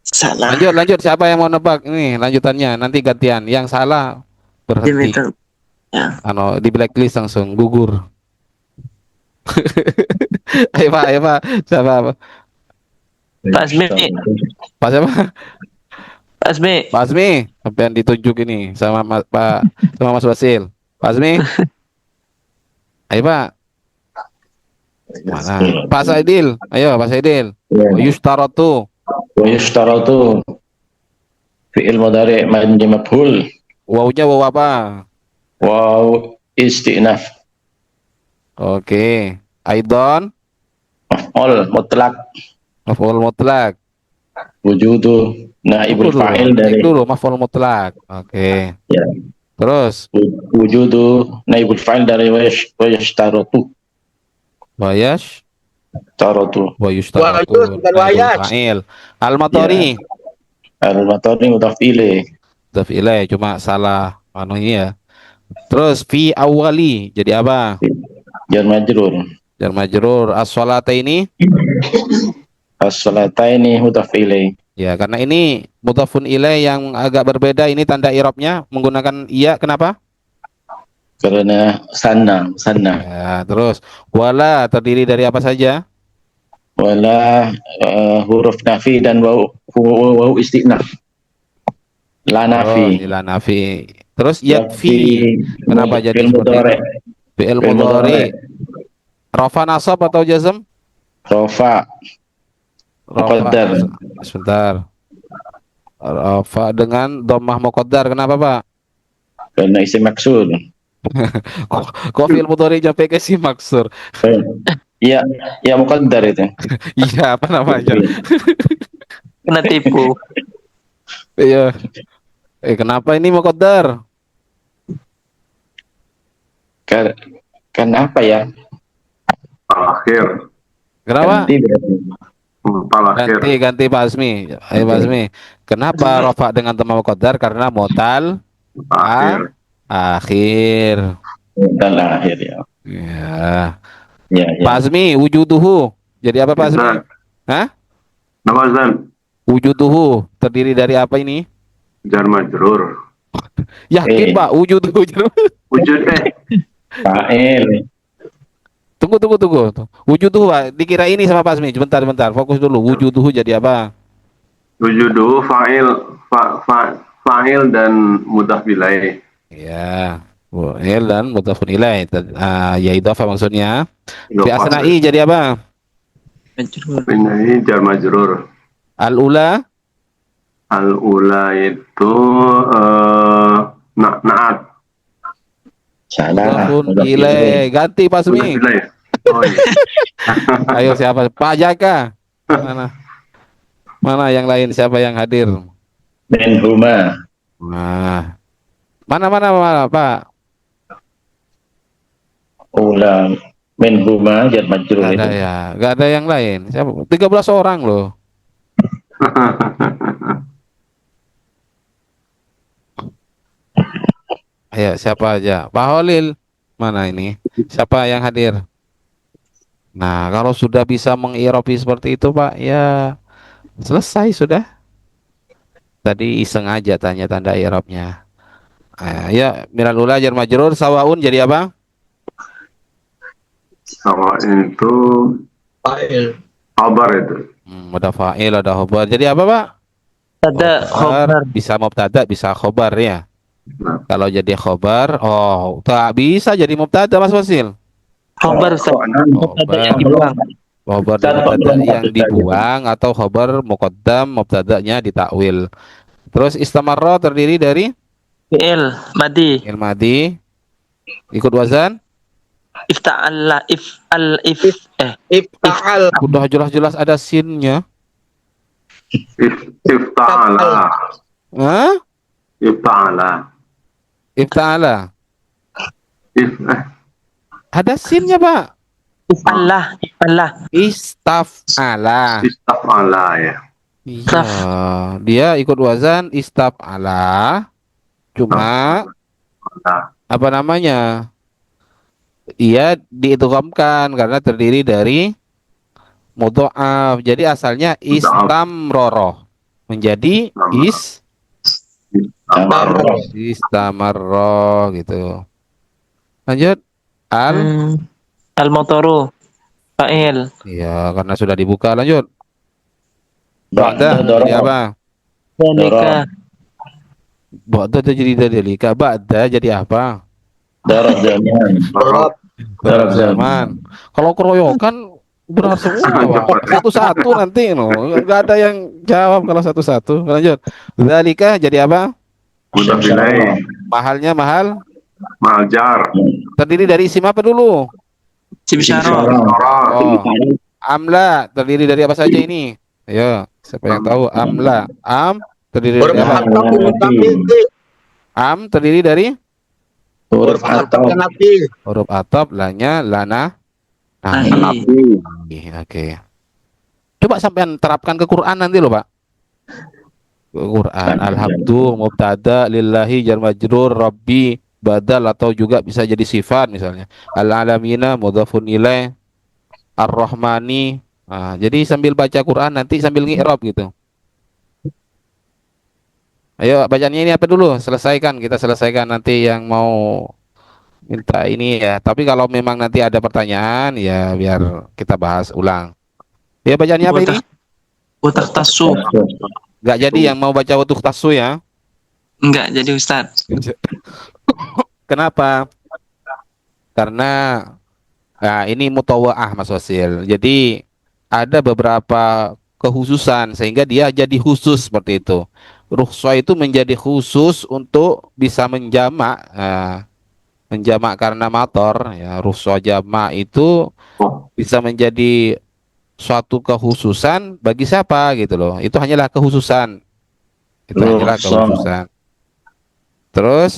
Salah. Lanjut siapa yang mau nebak ini lanjutannya nanti gantian. Yang salah berhenti. Ya. Di blacklist langsung gugur. Ayo Pak. Siapa? Pak Asmi. Pak siapa? Pak Asmi. Pak Asmi. Sampai yang ditunjuk ini sama Mas Basil. Pak Azmi, ayo Pak. Mana? Pak Saidil, ayo Pak Saidil. Ya. Wa yushtaratu. Wa yushtaratu fi'il mudhari' mabni maf'ul Wawunya waw apa? waw istinaf Oke. Aidon, maf'ul mutlak maf'ul mutlak. wujudu naibul Tunggu dulu, fa'il cek dari dulu maf'ul mutlak. Oke. ya Terus wujudu naibul fa'il dari wa yushtaratu wayash taratu wa yushtaratu Wayus, bukan naibul wayash. fa'il. Al-matori. al-matari mudhaf ilaih Mudhaf ilaih, cuma salah anunya ya. Terus fi awali jadi apa? jar majrur Jar majrur. As-sholataini. as-salataini mudhaf ilaih Ya, karena ini mudhafun ilaih yang agak berbeda, ini tanda i'rabnya menggunakan iya. Kenapa? karena sanna Ya, terus wala terdiri dari apa saja? wala huruf nafi dan waw istinaf la Oh, nafi ila nafi. Terus yakfi. Kenapa jadi fi'il seperti mudhari' itu? Fi'il fi'il mudhari. mudhari'. Rafa nasab atau jazm? Rafa Muqaddar. Sebentar. Rafa dengan dhammah muqaddar. Kenapa, Pak? karena isim maksud Kok fi'il mudhari sampai ke si maksur? iya ya muqaddar itu Iya, apa namanya? Kena tipu. Iya. Kenapa ini muqaddar? Kenapa ya Akhir. Kenapa? ganti berarti Akhir. Ganti Pak Azmi. Ayo Pak Azmi. Kenapa rafa dengan dhammah muqaddar? Karena mutal Akhir. akhir. dan akhir ya Ya. ya Pak ya Azmi, wujuduhu. Jadi apa Pak Azmi? Zan. Hah? Nama Zan. Wujuduhu terdiri dari apa ini? Jar majrur. Yakin Pak, wujuduhu. Wujud fa'il Tunggu. Wujuduhu Pak, dikira ini sama Pak Azmi. Sebentar. Fokus dulu. Wujuduhu jadi apa? wujudu fa'il dan mudhaf ilaih. Ya. Fa'il dan mudhafun ilaih. Ya idhofah maksudnya. Fi Idhofah. asna'i jadi apa? Ini jar majrur. Al-ula. Al-ula itu na'at. salah Mudhafun ilaih. Ganti Pak Mudhaf Azmi. ilaih. Oh iya. Ayo siapa? Pak Jaka. Mana yang lain? Siapa yang hadir? minhuma Nah, mana Pak? ulang minhuma jar majrur Gak ada itu ya, gak ada yang lain. Siapa? 13 orang loh. Ayo siapa aja? Pak Holil, mana ini? Siapa yang hadir? Nah, kalau sudah bisa mengirobi seperti itu, Pak, ya selesai sudah. Tadi iseng aja tanya tanda irobnya. Ya, minal ula jar majrur sawaun jadi apa? Sama itu Fa'il. kabar itu. Ada fa'il, ada khobar. Jadi apa, Pak? Ada khobar. Bisa mubtada, bisa khobar ya. Nah, Kalau jadi khobar, oh, tak bisa jadi mubtada, Mas Wasil. Khobar Ustaz. Mubtada yang dibuang. Khobar dan mubtada yang dibuang atau khobar muqaddam mubtadanya ditakwil. Terus istamarra terdiri dari Fi'il madi. fi'il madi ikut wazan. Ifta'alla Ifta'al. Udah jelas-jelas ada sinnya. Ifta'ala. Hah? Ifta'ala. Ifta'ala. If- Ada sinnya, Pak. if'allah. Istaf'ala. Istaf'ala ya. Iya, dia ikut wazan istaf'ala. Cuma Nah, apa namanya? Ia diidghamkan karena terdiri dari mudha'af. Jadi asalnya istamroro menjadi istamarro gitu. Lanjut. Al-motoru. Fa'il. Iya, karena sudah dibuka. Lanjut. ba'da Jadi darab apa? Dalika. Ba'da jadi dalika. Ba'da jadi apa? Darab zaman. Rob. Darab zaman. Kalau keroyokan benar semua, Pak. Satu-satu nanti nggak ada yang jawab kalau satu-satu. Lanjut. Dalika jadi apa? Mudhaf ilaih. Mahalnya mahal. Mahal jar. Terdiri dari isim apa dulu? Sim syarah. Syarah. Oh, amla terdiri dari apa saja ini? Ayo, siapa yang tahu? Amla. Terdiri Huruf dari apa? atap mutabil. Terdiri dari Huruf Huruf atap atau dan nabi. huruf atop, lanya, lana. Nahi. Oke. Coba sampean terapkan ke Quran nanti loh, Pak. Ke Quran. Alhamdulillah, mubtada, lillahi, jar majrur, rabbi, badal atau juga bisa jadi sifat misalnya. Al-alamina, mudhafun ilaih, ar-rahmani. Nah, jadi sambil baca Quran nanti sambil ngi'rab gitu. Ayo bacanya ini apa dulu? Selesaikan, kita selesaikan nanti yang mau minta ini ya. Tapi kalau memang nanti ada pertanyaan ya biar kita bahas ulang. Ya bacaannya apa ini? Utak tasu. Nggak jadi yang mau baca utuh tasu ya. Enggak jadi Ustaz. Kenapa? Karena ini mutawa'ah Mas Wasil. Jadi ada beberapa kekhususan sehingga dia jadi khusus seperti itu. Rukhsah itu menjadi khusus untuk bisa menjamak, menjamak karena motor ya. Rukhsah jamak itu bisa menjadi suatu kekhususan bagi siapa gitu loh. Itu hanyalah kekhususan. Itu hanyalah Rukhsah. kekhususan. Terus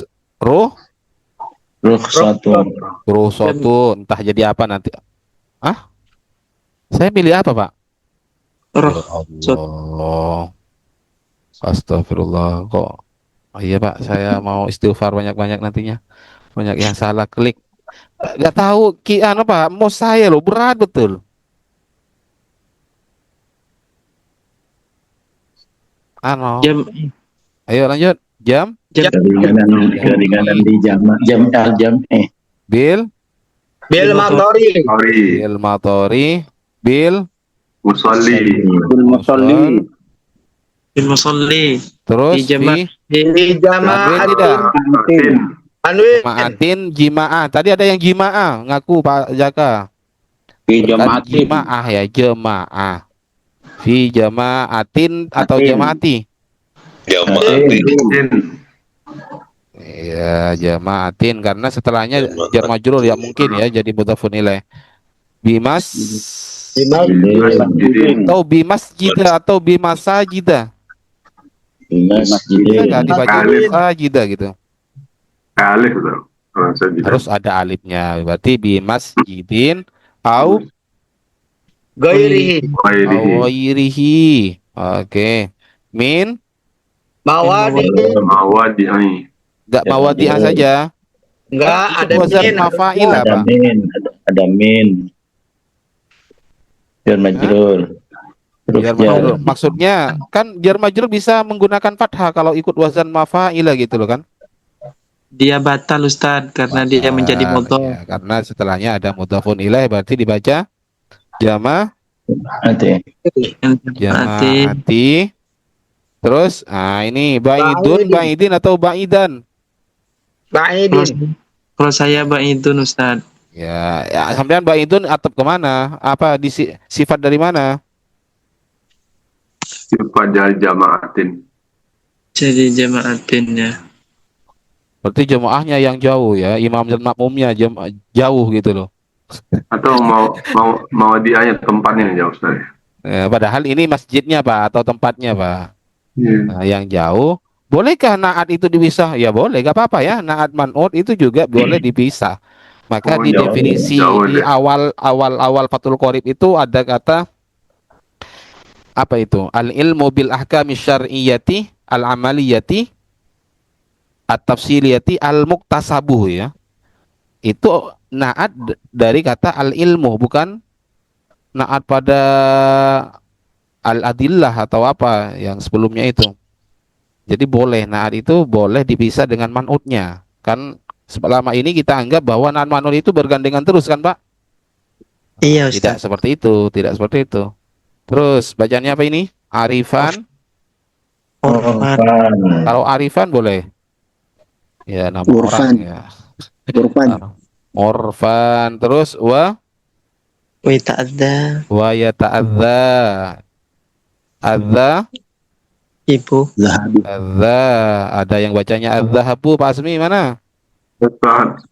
rukhsatun entah jadi apa nanti. Saya pilih apa, Pak? Ya Allah. Astagfirullah kok. Oh, iya, Pak, saya mau istighfar banyak-banyak nantinya. Banyak yang salah klik. Nggak tahu Pak, mau saya loh berat betul. Jam Ayo lanjut. Jam keringanan di jam bil Bil matori. bil matori bil Musalli. musalli. bil musalli. Terus Di jama- fi Di jamaah Tanwin tidak? Tanwin. Jamaatin jimaah. Tadi ada yang jimaah, ngaku Pak Jaka. Fi Bukan jamaatin. jimaah ya, jemaah. Fi jamaatin atau jamaati? Ya, jamaatin karena setelahnya jar majrur ya mungkin ya jadi mudhafun ilaih. Bimas atau bimasjida atau bimasajida. Bisa nggak dibaca masajida gitu? Alif tuh. Kalau saya tidak. Harus ada alifnya. Berarti bimasjidin au Gairihi. Awairihi. Oke. Min Mawadi. Mawadi'ai. enggak mawadi'ah saja. Enggak ada Wazan min. mafa'il ada apa? ada min jar majrur huruf Jar jar majrur. Maksudnya kan jar majrur bisa menggunakan fathah kalau ikut wazan mafa'ila gitu loh kan? Dia batal Ustaz karena dia menjadi motor. Ya, karena setelahnya ada mudhafun ilaih berarti dibaca jama nanti jamaati. Terus ini baidin atau baidan. Ba'idin. Kalau saya ba'idun Ustaz. Ya sampean baidun atap kemana? Apa sifat dari mana? Sifat dari jamaatin. Jadi jamaatin ya. Berarti jemaahnya yang jauh ya, imam dan makmumnya jauh gitu loh. Atau mau dianya tempatnya yang jauh Ustaz. Padahal ini masjidnya Pak atau tempatnya Pak. Iya. Nah, yang jauh, bolehkah naat itu dipisah? Ya boleh, gak apa-apa ya. Naat man'ut itu juga boleh dipisah. Maka di Jauh, definisi jauh di deh. awal Fathul Qorib itu ada kata apa itu? Al ilmu bil ahkami syar'iyyati al amaliyati at-tafsiliyati al muktasabuh ya. Itu naat dari kata al ilmu, bukan naat pada al-adillah atau apa yang sebelumnya itu. Jadi boleh naat itu boleh dipisah dengan man'utnya. Kan selama ini kita anggap bahwa naat man'ut itu bergandengan terus kan, Pak? Iya Tidak Ustaz. seperti itu, tidak seperti itu. Terus bacanya apa ini? Arifan Urfan. Kalau arifan boleh. Ya, nama Urfan. orang ya. Urfan. Urfan. Terus Wa ta'adda. yata'adza. Adza, Ibu. Zahabi. adza. Ada yang bacanya adzahabu, Pak Asmi mana? Ustaz.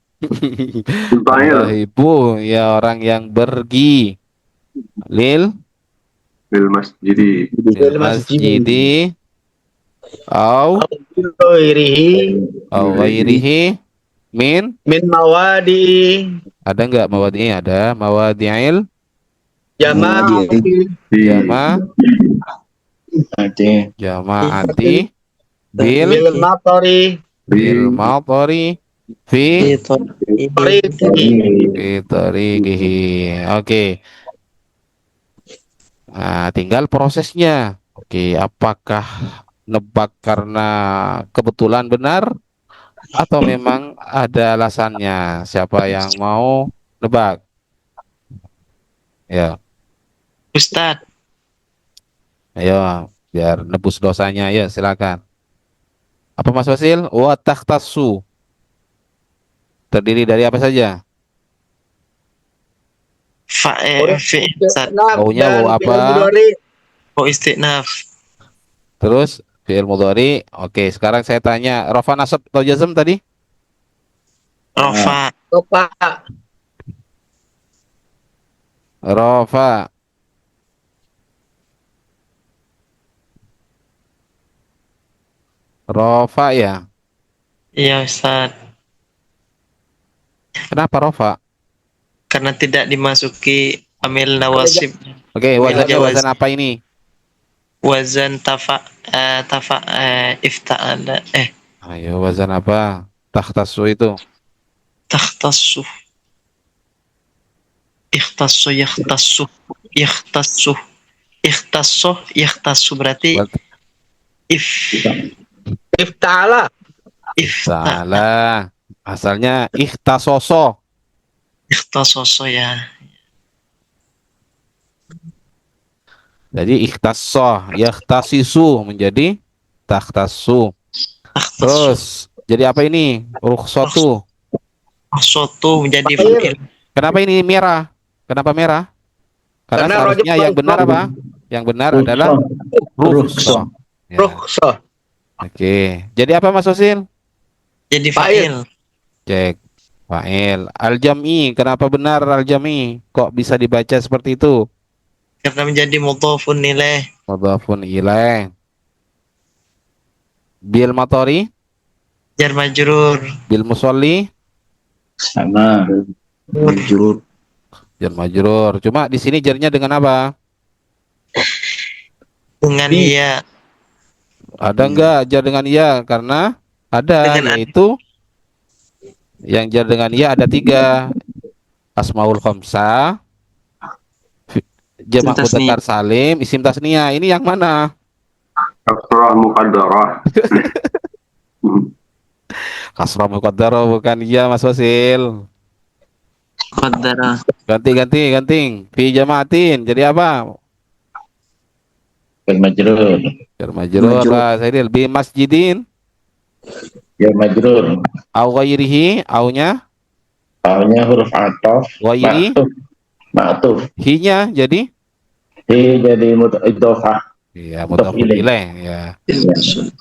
Mustahil. Adzahibu, ya orang yang pergi. Lil Bil masjidi. lil masjidi. Au Ghairihi ghairihi min. min mawadi Ada enggak mawadi? Ada mawadi'il jama'ati jama Oke. jama'ati bil bil matari bil matari fi tariqihi. fi tariqihi. Oke. Nah, tinggal prosesnya. Oke, apakah nebak karena kebetulan benar atau memang ada alasannya? Siapa yang mau nebak? Ya, Ustaz. ayo biar nebus dosanya. Ya, silakan. Apa Mas Wasil? Wa takhtassu. Terdiri dari apa saja? Fi Ustaz. Wawunya wawu apa? Oh istinaf. Terus fi'il mudhari. Oke, sekarang saya tanya, rafa nasab atau jazm tadi? Rafa. Topa Rafa. Rafa ya. Iya Ustaz. Kenapa rafa? Karena tidak dimasuki amil nawasib. Oke, wazannya Jawaz. wazan apa ini? Wazan ifta'ala. Ayo, wazan apa? Takhtassu itu. Takhtassu. Ikhtassu yakhtassu. Yakhtassu. Yakhtassu berarti Buat ifta'ala salah. Asalnya ikhtasoso. Ikhtasoso ya. Jadi ikhtasso, yakhtasisu menjadi takhtassu. Takhtassu. Terus jadi apa ini? Rukhsatu. Soto menjadi fi'il. Kenapa ini merah? Kenapa merah? Karena Karena seharusnya rojak yang benar apa? Yang benar adalah rukhsah. Ya. rukhsah Oke. Jadi apa Mas Osil? Jadi Fa'il. fa'il. Cek. Fa'il. Al-jam'i. Kenapa benar al-jam'i? Kok bisa dibaca seperti itu? Karena menjadi mudhafun ilaih. Mudhafun ilaih. Bil matori, Jar majrur. bil musolli, Sama. Majrur. jar majrur. Cuma di sini jarnya dengan apa? Dengan iya. Ada enggak jar dengan iya? Karena ada, Dengan yaitu yang jar dengan iya ada 3. Asmaul khamsah, jamak Isim tasniyah. mudzakkar salim, isim tasniyah. Ini yang mana? Kasrah muqaddarah. Kasrah muqaddarah bukan iya Mas Wasil. Qaddara. Ganti. Fi jamaatin. Jadi apa? Bil majrur. Jar majrur Majrur. lah. Saya bi masjidin Bil majrur. au ghairihi, aunya Awalnya huruf ataf. Ghairi. Ma'tuf. hi-nya jadi Jadi idhofah. iya Mudhaf mudhafun ilaih. ilaih ya.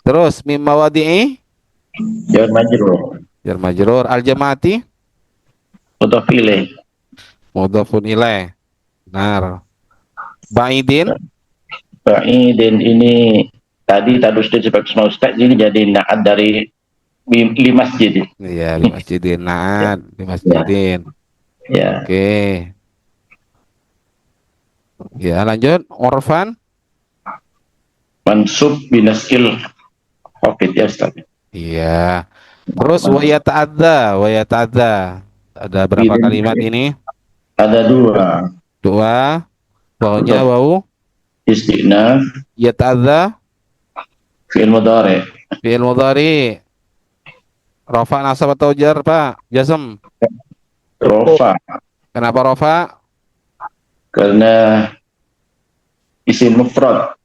Terus mim mawadi'i Jar majrur. jar majrur, al jamaati Mudhaf ilaih. mudhafun ilaih. Benar. Ba'idin Dan ini tadi tadusdin sebagai semua ustaz ini jadi naat dari lima masjid. iya di masjidin naat di masjidin. Ya. Oke. Ya, lanjut. Orfan. Mansub binaskil khafid ya ustaz. Iya. Terus wa yata'adza. Ada berapa kalimat ini? Ada 2. 2. Wawunya wau Istinaf yata'adza fi'il mudhari. fi'il mudhari. Rafa nasab atau jar, Pak? Jazm. Rofa Kenapa rafa? karena isim mufrad.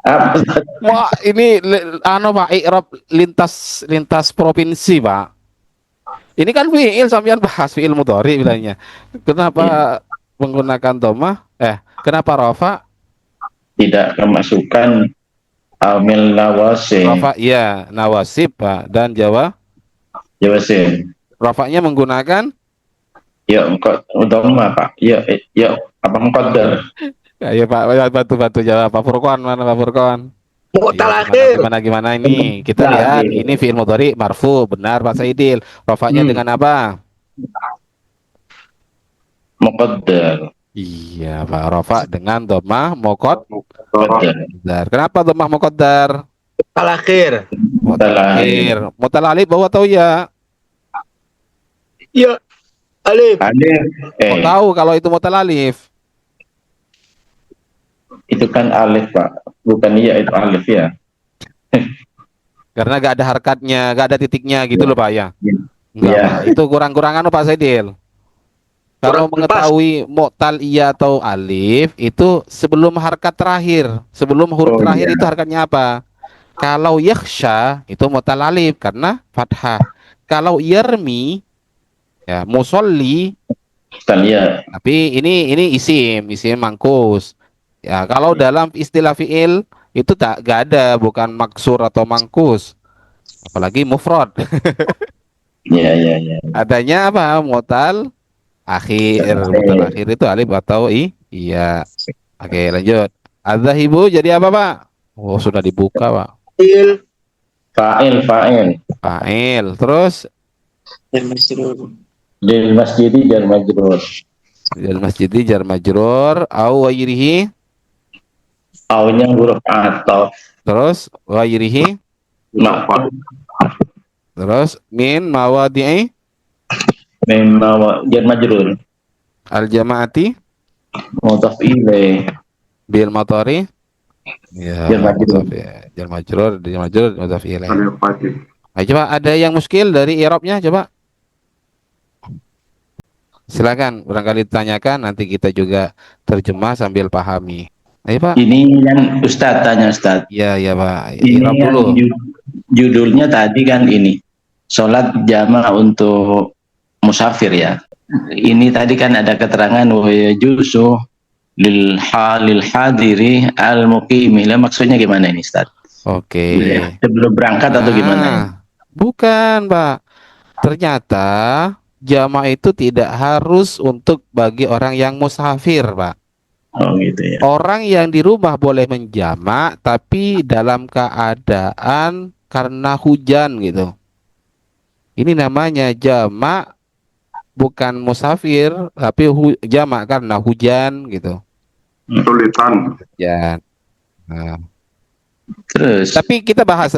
Apa? Wah, ini Pak i'rab lintas provinsi, Pak. Ini kan fiil sampean bahas fiil mudhari bilangnya. Kenapa menggunakan dhammah? Kenapa rafa? Tidak kemasukan amil nawasi. Rafa ya nawasib, Pak, dan Jawasin. rafanya menggunakan Ya, engkau dhamma, Pak. Ya, apa muqaddar? ayo Pak, bantu jawab Pak Furqan, mana Pak Furqan? Mu'tal Iya, akhir. gimana ini? Kita lihat ini fiil mudhari marfu, benar Pak Saidil. Rafanya dengan apa? Muqaddar. Iya, Pak. Rafa dengan dhammah Muqaddar. muqaddar. Kenapa dhammah muqaddar? Mu'tal akhir. Mutalahir. Mutalaalif bahwa tahu ya. Ya. Alif. Alif. Kok tahu kalau itu mutalalif? Itu kan alif, Pak. Bukan iya, itu alif ya. Karena gak ada harkatnya, gak ada titiknya gitu loh Pak ya. Enggak, Iya. Pak. Itu kurang-kurangan Pak Saidil. Kalau Kurang mengetahui mu'tal iya atau alif itu sebelum harkat terakhir, sebelum huruf terakhir itu harkatnya apa? Kalau yakhsha itu mu'tal alif karena fathah. Kalau yarmi ya musolli, Bukan iya. tapi ini isim mangkus. Ya, kalau dalam istilah fiil itu gak ada, bukan maksur atau mangkus. Apalagi mufrad. Iya. Adanya apa? Mu'tal akhir. Mu'tal akhir itu alif atau iya. Oke, lanjut. Adzahibu jadi apa, Pak? Oh, sudah dibuka, Pak. Il. Fa'il. Fa'il. Terus Dan masrur. Lil masjidi jar majrur. Al masjidi jar majrur au wairihi. Awalnya huruf atau Terus wairihi. ma'fal. Terus min mawadi'i Memang jar majrur. al jamaati Mudhaf ilaih. bil motori. Ya, Jar majrur. jar majrur, mudhaf ilaih. Alif Fatih. Ayo coba ada yang muskil dari i'rabnya coba. Silakan, barangkali ditanyakan nanti kita juga terjemah sambil pahami. Ayo Pak. Ini yang Ustadz tanya, Ustadz. Iya Pak. Ini I'rab yang dulu. judulnya tadi kan ini. Sholat jamaah untuk musafir ya. Ini tadi kan ada keterangan wa yajuzu lil hadiri al muqimi. Lah maksudnya gimana ini, Ustaz? Oke. Sebelum berangkat atau gimana? Bukan, Pak. Ternyata jamaah itu tidak harus untuk bagi orang yang musafir, Pak. Oh gitu ya. Orang yang di rumah boleh menjamak, tapi dalam keadaan karena hujan gitu. Ini namanya jamak, bukan musafir, tapi jamak karena hujan gitu. Kesulitan. Ya. Nah, Terus tapi kita bahas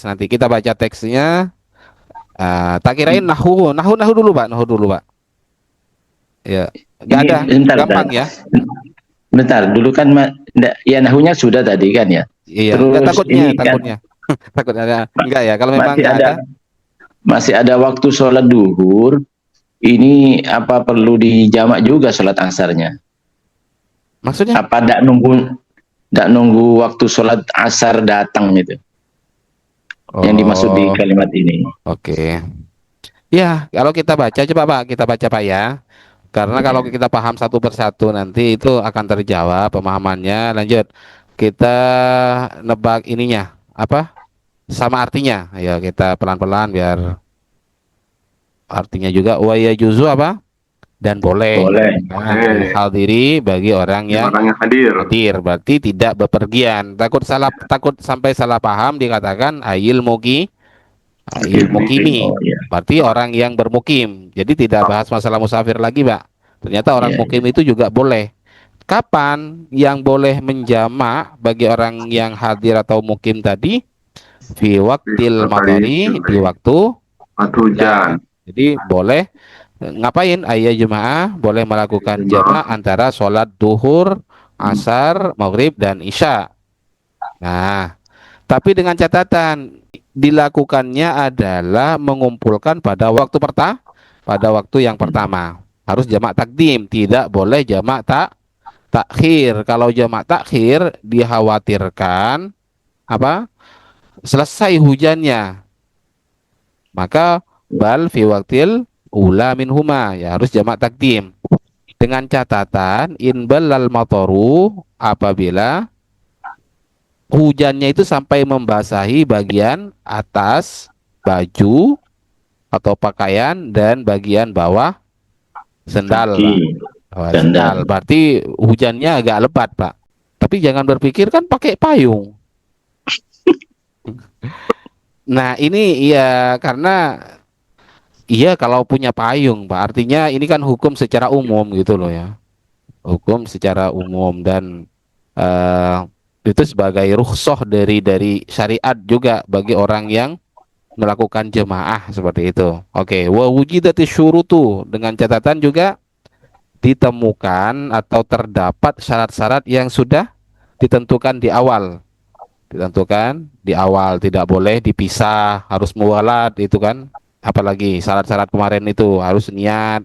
nanti. Kita baca teksnya. Tak kirain nahu dulu Pak. Ya, nggak Ini, ada, bentar, gampang bentar. ya. Bentar, dulu kan ya nahunya sudah tadi kan ya. Iya, Terus nggak, takutnya. ini kan Takutnya enggak ya. Kalau memang masih nggak ada, masih ada waktu sholat duhur. Ini apa perlu dijamak juga sholat asarnya? maksudnya Apa ndak nunggu waktu sholat asar datang gitu? Yang dimaksud di kalimat ini. Oke. Ya, kalau kita baca coba Pak, kita baca Pak ya. Karena kalau kita paham satu persatu nanti itu akan terjawab pemahamannya. Lanjut. Kita nebak ininya apa? Sama artinya. Ayo kita pelan-pelan biar artinya juga wa yajuzu apa? Dan boleh. Boleh. Nah, hadiri bagi orang yang Orang yang hadir. hadir, berarti tidak bepergian. Takut sampai salah paham dikatakan ayil mukimi. Oh, iya. Berarti orang yang bermukim. Jadi tidak bahas masalah musafir lagi, Pak. Ternyata orang Iya, mukim itu juga boleh. Kapan yang boleh menjamak bagi orang yang hadir atau mukim tadi? Fi waktil matari, di waktu Waktu hujan. jadi boleh ngapain? Ayat jemaah boleh melakukan jamak antara sholat duhur, asar, maghrib, dan isya. Nah, tapi dengan catatan dilakukannya adalah mengumpulkan pada waktu yang pertama. Harus jamak takdim, tidak boleh jamak takhir. Kalau jamak takhir dikhawatirkan apa? Selesai hujannya. Maka bal fi waqtil ula minhuma, ya harus jamak takdim. Dengan catatan in balal mataru, apabila hujannya itu sampai membasahi bagian atas baju atau pakaian dan bagian bawah sendal, Pak. Kaki. Oh, Sendal. sendal. Berarti hujannya agak lebat, Pak. Tapi jangan berpikir kan pakai payung. Nah, ini iya karena iya kalau punya payung, Pak. Artinya ini kan hukum secara umum gitu loh ya. Hukum secara umum dan eh, itu sebagai rukhsah dari syariat juga bagi orang yang melakukan jemaah seperti itu. Oke, wa wujidati syurutu, dengan catatan juga ditemukan atau terdapat syarat-syarat yang sudah ditentukan di awal. Ditentukan di awal, tidak boleh dipisah, harus muwalat itu kan. Apalagi syarat-syarat kemarin itu harus niat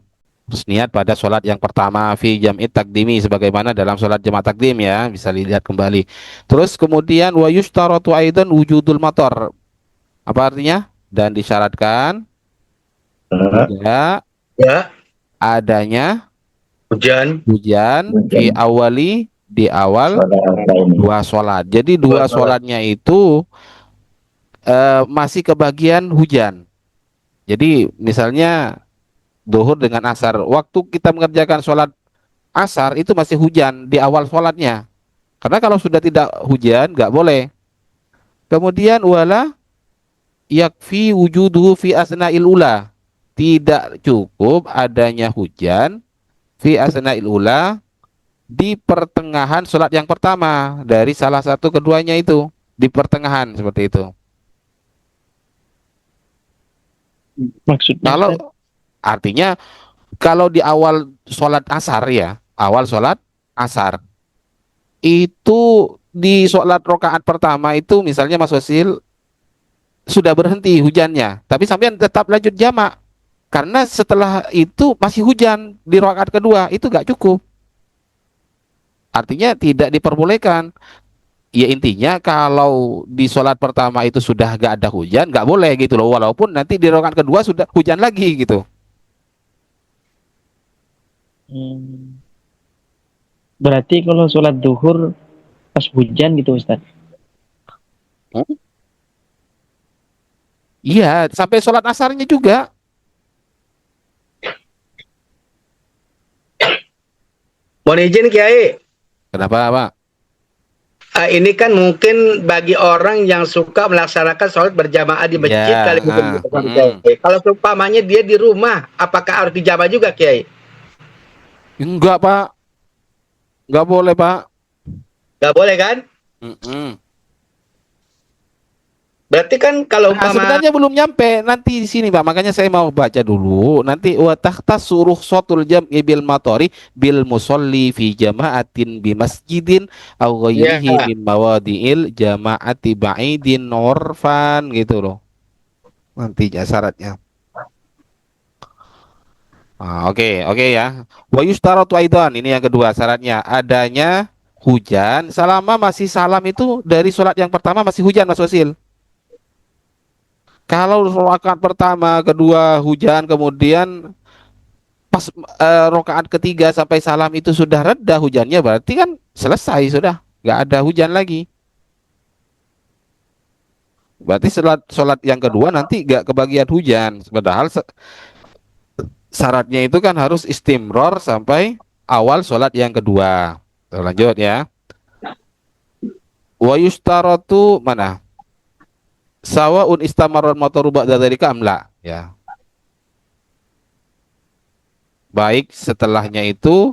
pada sholat yang pertama fi jam'i takdimi, sebagaimana dalam sholat jamaah takdim ya, bisa dilihat kembali. Terus kemudian wa yushtaratu aidan wujudul matar, apa artinya? Dan disyaratkan ya Ya, adanya hujan. hujan fi awali, di awal dua sholat. Jadi dua sholatnya itu masih kebagian hujan. Jadi misalnya duhur dengan asar, waktu kita mengerjakan sholat asar itu masih hujan di awal sholatnya. Karena kalau sudah tidak hujan nggak boleh. Kemudian wala yakfi wujuduhu fi asna'il ula, tidak cukup adanya hujan fi asna'il ula, di pertengahan sholat yang pertama dari salah satu keduanya itu, di pertengahan seperti itu. Maksudnya Kalau artinya kalau di awal sholat asar ya, awal sholat asar itu di sholat rokaat pertama itu misalnya Mas Wasil sudah berhenti hujannya, tapi sampean tetap lanjut jamak karena setelah itu masih hujan di rokaat kedua, itu gak cukup. Artinya tidak diperbolehkan. Ya intinya kalau di sholat pertama itu sudah gak ada hujan, gak boleh gitu loh. Walaupun nanti di rakaat kedua sudah hujan lagi gitu. berarti kalau sholat duhur pas hujan gitu Ustaz. Iya, sampai sholat asarnya juga. Mohon izin Kiai. Kenapa, Pak? Ini kan mungkin bagi orang yang suka melaksanakan sholat berjamaah di masjid Ya, kali Kiai. Kalau seumpamanya dia di rumah, apakah harus dijamaah juga Kiai? Enggak, Pak. Enggak boleh, Pak. Gak boleh kan? Berarti kan kalau Nah, sebenarnya belum nyampe nanti di sini, Pak. Makanya saya mau baca dulu. Nanti wa tahtas suruh sotul jam'i bil matori bil musolli fi jama'atin bi masjidin aw ghairihi min mawadi'il jama'ati ba'idin urfan gitu loh. Nanti syaratnya. Oke ya. Wa yustaratu aidan, ini yang kedua syaratnya, adanya hujan selama masih salam itu dari sholat yang pertama masih hujan, Mas Wasil. Kalau rakaat pertama, kedua hujan, kemudian pas rakaat ketiga sampai salam itu sudah reda hujannya, berarti kan selesai sudah, nggak ada hujan lagi. Berarti sholat yang kedua nanti nggak kebagian hujan. Padahal syaratnya itu kan harus istimror sampai awal sholat yang kedua. Lanjut ya. Wa yustaratu mana? Sawaun istamarron mataru ba'da dzalika amla, ya. Baik setelahnya itu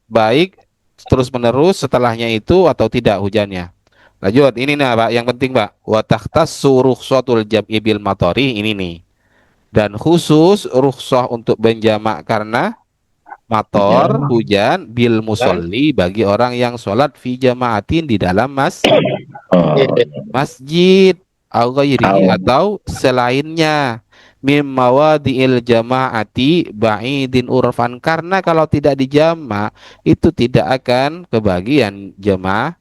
baik terus menerus setelahnya itu atau tidak hujannya. Lanjut, ini nah Pak, yang penting Pak. Wa takhtassu rukhsatul jam'i bil matari, ini nih. Dan khusus rukhsah untuk benjamak karena mator, hujan, bil musolli, bagi orang yang sholat fi jama'atin di dalam masjid atau selainnya, mim mawadi'il jama'ati ba'idin urfan, karena kalau tidak dijamak itu tidak akan kebagian jemaah.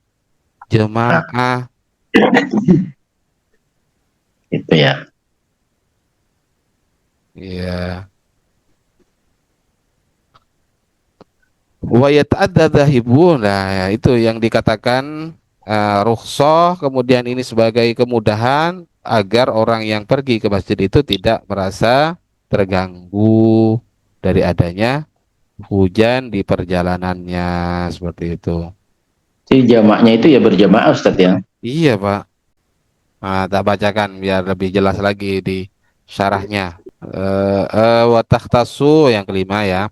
Itu ya. Ya. Wa yata'adda dhahibu, nah itu yang dikatakan rukhsah, kemudian ini sebagai kemudahan agar orang yang pergi ke masjid itu tidak merasa terganggu dari adanya hujan di perjalanannya, seperti itu. Si jamaknya itu ya berjamaah Ustadz ya. Iya, Pak. Nah, tak bacakan biar lebih jelas lagi di syarahnya. Wa takhtassu yang kelima ya.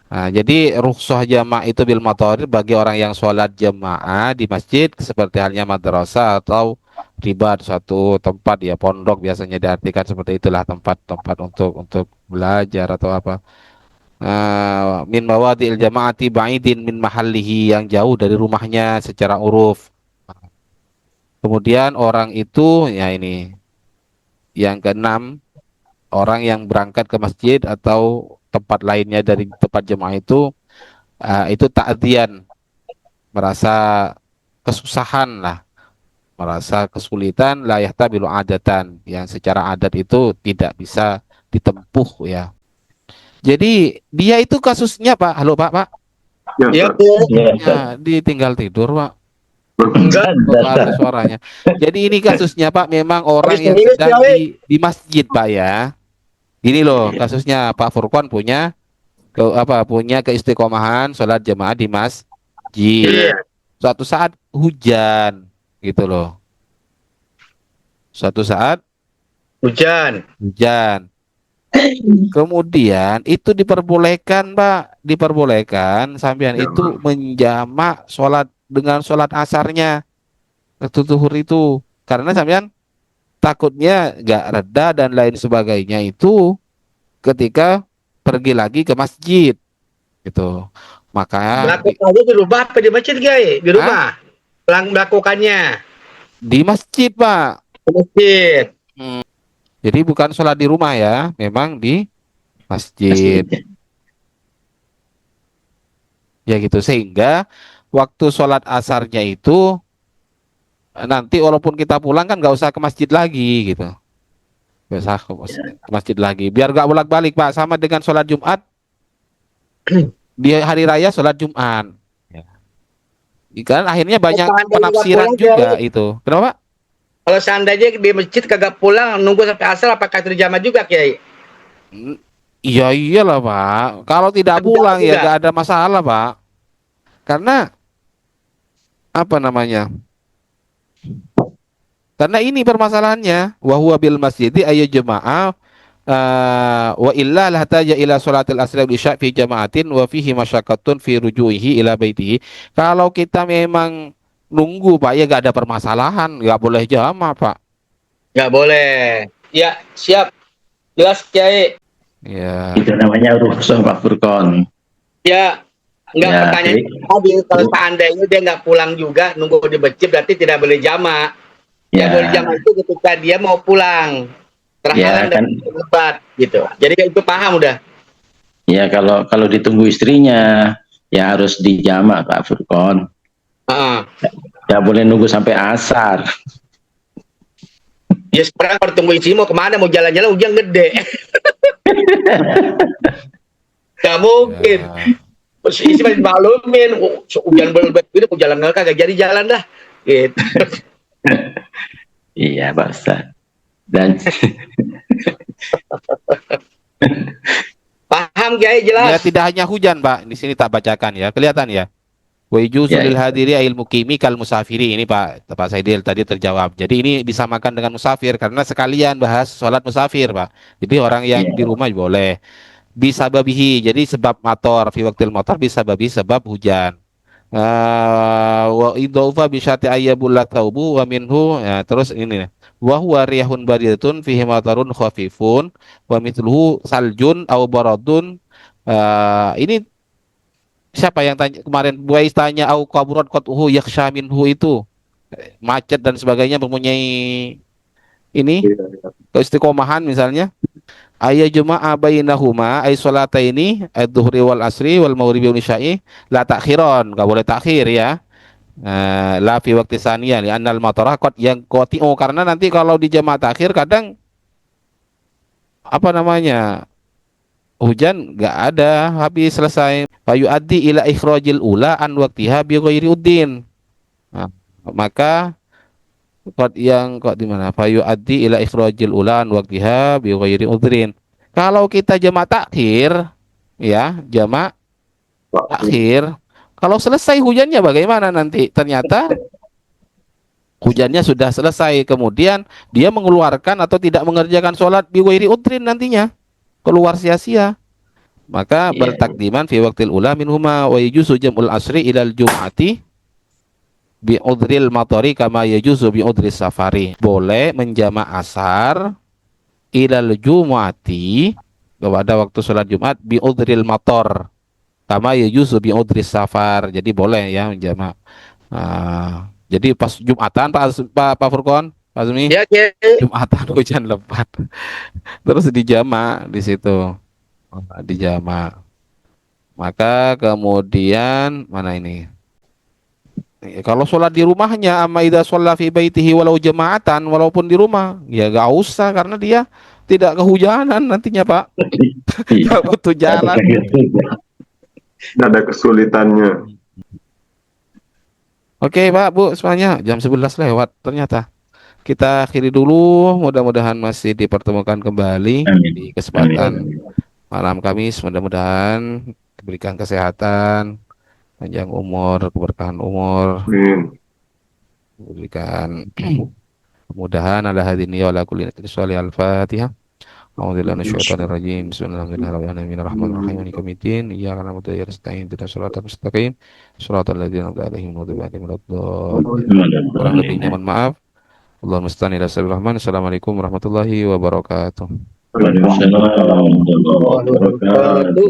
Nah, jadi rukhsah jamaah itu bil mathari bagi orang yang sholat jamaah di masjid seperti halnya madrasah atau ribat, suatu tempat ya, pondok biasanya diartikan seperti itulah, tempat-tempat untuk belajar atau apa. Min mawadil jamaati ba'idin min mahallihi, yang jauh dari rumahnya secara uruf. Kemudian orang itu ya ini yang keenam, orang yang berangkat ke masjid atau tempat lainnya dari tempat jemaah itu ta'diyan, merasa kesusahan lah, merasa kesulitan, la yahtabilu adatan, yang secara adat itu tidak bisa ditempuh ya. Jadi dia itu kasusnya Pak, halo Pak, Ya, Ustaz. Iya, ya, ditinggal tidur Pak. enggak. Kok nggak ada suaranya. Jadi ini kasusnya Pak, memang orang Habis yang ini, sedang Siawi. di masjid Pak ya. Gini loh kasusnya, Pak Furqan punya keistiqomahan sholat jemaah di masjid. Iya. Suatu saat hujan gitu loh. Suatu saat Hujan. hujan. Kemudian itu diperbolehkan Pak, diperbolehkan sampean itu menjamak sholat dengan sholat asarnya waktu zuhur itu, karena sampean takutnya nggak reda dan lain sebagainya itu ketika pergi lagi ke masjid gitu. Maka Melakukannya di rumah apa di masjid, guys? Di rumah. Melakukannya di masjid Pak. di masjid. Jadi bukan sholat di rumah ya, memang di masjid. Ya gitu, sehingga waktu sholat asarnya itu nanti walaupun kita pulang kan nggak usah ke masjid lagi gitu. Nggak usah ke masjid lagi. Biar nggak bolak-balik Pak, sama dengan sholat Jumat. Di hari raya sholat Jumat. Ya. Kan akhirnya banyak Kalau penafsiran seandainya juga itu. Kenapa? Kalau seandainya di masjid kagak pulang, nunggu sampai asar, apakah itu dijamah juga, Kiai? Iya iyalah Pak. Kalau tidak pulang ya nggak ada masalah Pak. Karena apa namanya? Karena ini permasalahannya, wa huwa bil masjidi ayu jamaah wa illa lahtaja ila salatil asri wal isya fi jamaatin wa fihi masyaqqatun fi rujuihi ila baitihi. Kalau kita memang nunggu Pak ya nggak ada permasalahan, nggak boleh jamaah Pak. Nggak boleh. Ya, siap. Jelas, Kiai. Ya. Itu namanya rukhsah Pak Furqan. Ya, nggak Ya, pertanyaan jadi- tadi. Kalau seandainya dia nggak pulang juga, nunggu di masjid, berarti tidak boleh jamaah. Yang boleh jamaah itu ketika dia mau pulang. Terhalang Ya, kan. dari tempat, gitu. Jadi itu paham udah. Ya kalau ditunggu istrinya ya harus dijamak Pak Furqan. Heeh. Ya boleh nunggu sampai asar. Ya sekarang kalau tunggu istri mau kemana, mau jalan-jalan, hujan gede. Gak mungkin. Ya. Istri masih maklumin, hujan berat ini, mau jalan kagak jadi jalan dah. Gitu. Iya Pak Ustaz. Dan Paham, Kiai, Ya jelas. tidak hanya hujan Pak, di sini tak bacakan ya, kelihatan ya. Wa yujuzu Ya, lil ya. hadiri ail mukimi kal musafiri, ini Pak Saidil tadi terjawab. Jadi ini disamakan dengan musafir karena sekalian bahas sholat musafir Pak. Jadi orang yang Ya. di rumah boleh. Bisa babihi, jadi sebab motor fi waktil motor, bisa babi sebab hujan. Wa idaufa bi syati ayyabul taubu wa minhu, ya, terus ini wa huwa riyahun baridatun fihi matarun khafifun wa mithluhu saljun aw baradun. Ini siapa yang tanya kemarin, Buais tanya au kaburat qatuhu yakhsha minhu, itu macet dan sebagainya, mempunyai ini keistiqomahan misalnya. Ayya juma'a bainahuma ay salataini adz-dzuhri wal asri wal maghribi wal isya'i la ta'khiron, enggak boleh takhir ya. La fi waqti saniyah li annal matara qad yang qati'u, karena nanti kalau di jamaah takhir kadang apa namanya, hujan nggak ada, habis selesai. Fayu addi ila ikhrajil ula an waqtiha bi ghairi uddin. Nah, maka qad di mana? Fayu addi ila ikhrajil ula an waqtiha bi ghairi udrin. Kalau kita jamaah takhir ya, jamaah takhir, kalau selesai hujannya bagaimana nanti? Ternyata hujannya sudah selesai, kemudian dia mengeluarkan atau tidak mengerjakan sholat bi ghairi udrin, nantinya keluar sia-sia. Maka Iya. bertakdiman fi waqtil ula minhuma wa yajuzu jam'ul asri ilal jum'ati bi udril matari kama yajuzu bi udris safari. Boleh menjama' asar ilal jum'ati kepada waktu sholat Jumat bi udril matar kama yajuzu bi udris safar. Jadi boleh ya menjama'. Jadi pas Jumatan Pak Furqon, Pak Zumi, Ya, Kiai. Jumatan hujan lebat, terus dijama di situ, dijama. Maka kemudian mana ini? Kalau sholat di rumahnya, amma idza shalla fi baitihi walau jama'atan, walaupun di rumah, ya gak usah karena dia tidak kehujanan nantinya Pak, Iya. gak butuh jalan. Nggak ada kesulitannya. Oke Pak, Bu, semuanya jam 11 lewat ternyata. Kita akhiri dulu, mudah-mudahan masih dipertemukan kembali Amin. di kesempatan Amin. malam Kamis. Mudah-mudahan diberikan kesehatan, panjang umur, keberkahan umur, Amin. diberikan kemudahan ala hadini wa ala kulli niyatin shalihah. Al-Fatihah. A'udzubillahi minasyaitonir rajim. Bismillahirrahmanirrahim. Rahmanir-rahim. Maliki yaumiddin. Iyyaka na'budu wa iyyaka nasta'in. Ihdinas siratal mustaqim. Shiratal ladzina an'amta 'alaihim ghairil maghdubi 'alaihim waladdallin. Kurang lebihnya mohon maaf. Allahumma shalli ala sayyidina Muhammad. Assalamualaikum warahmatullahi wabarakatuh. Waalaikumsalam warahmatullahi wabarakatuh. Wabarakatuh.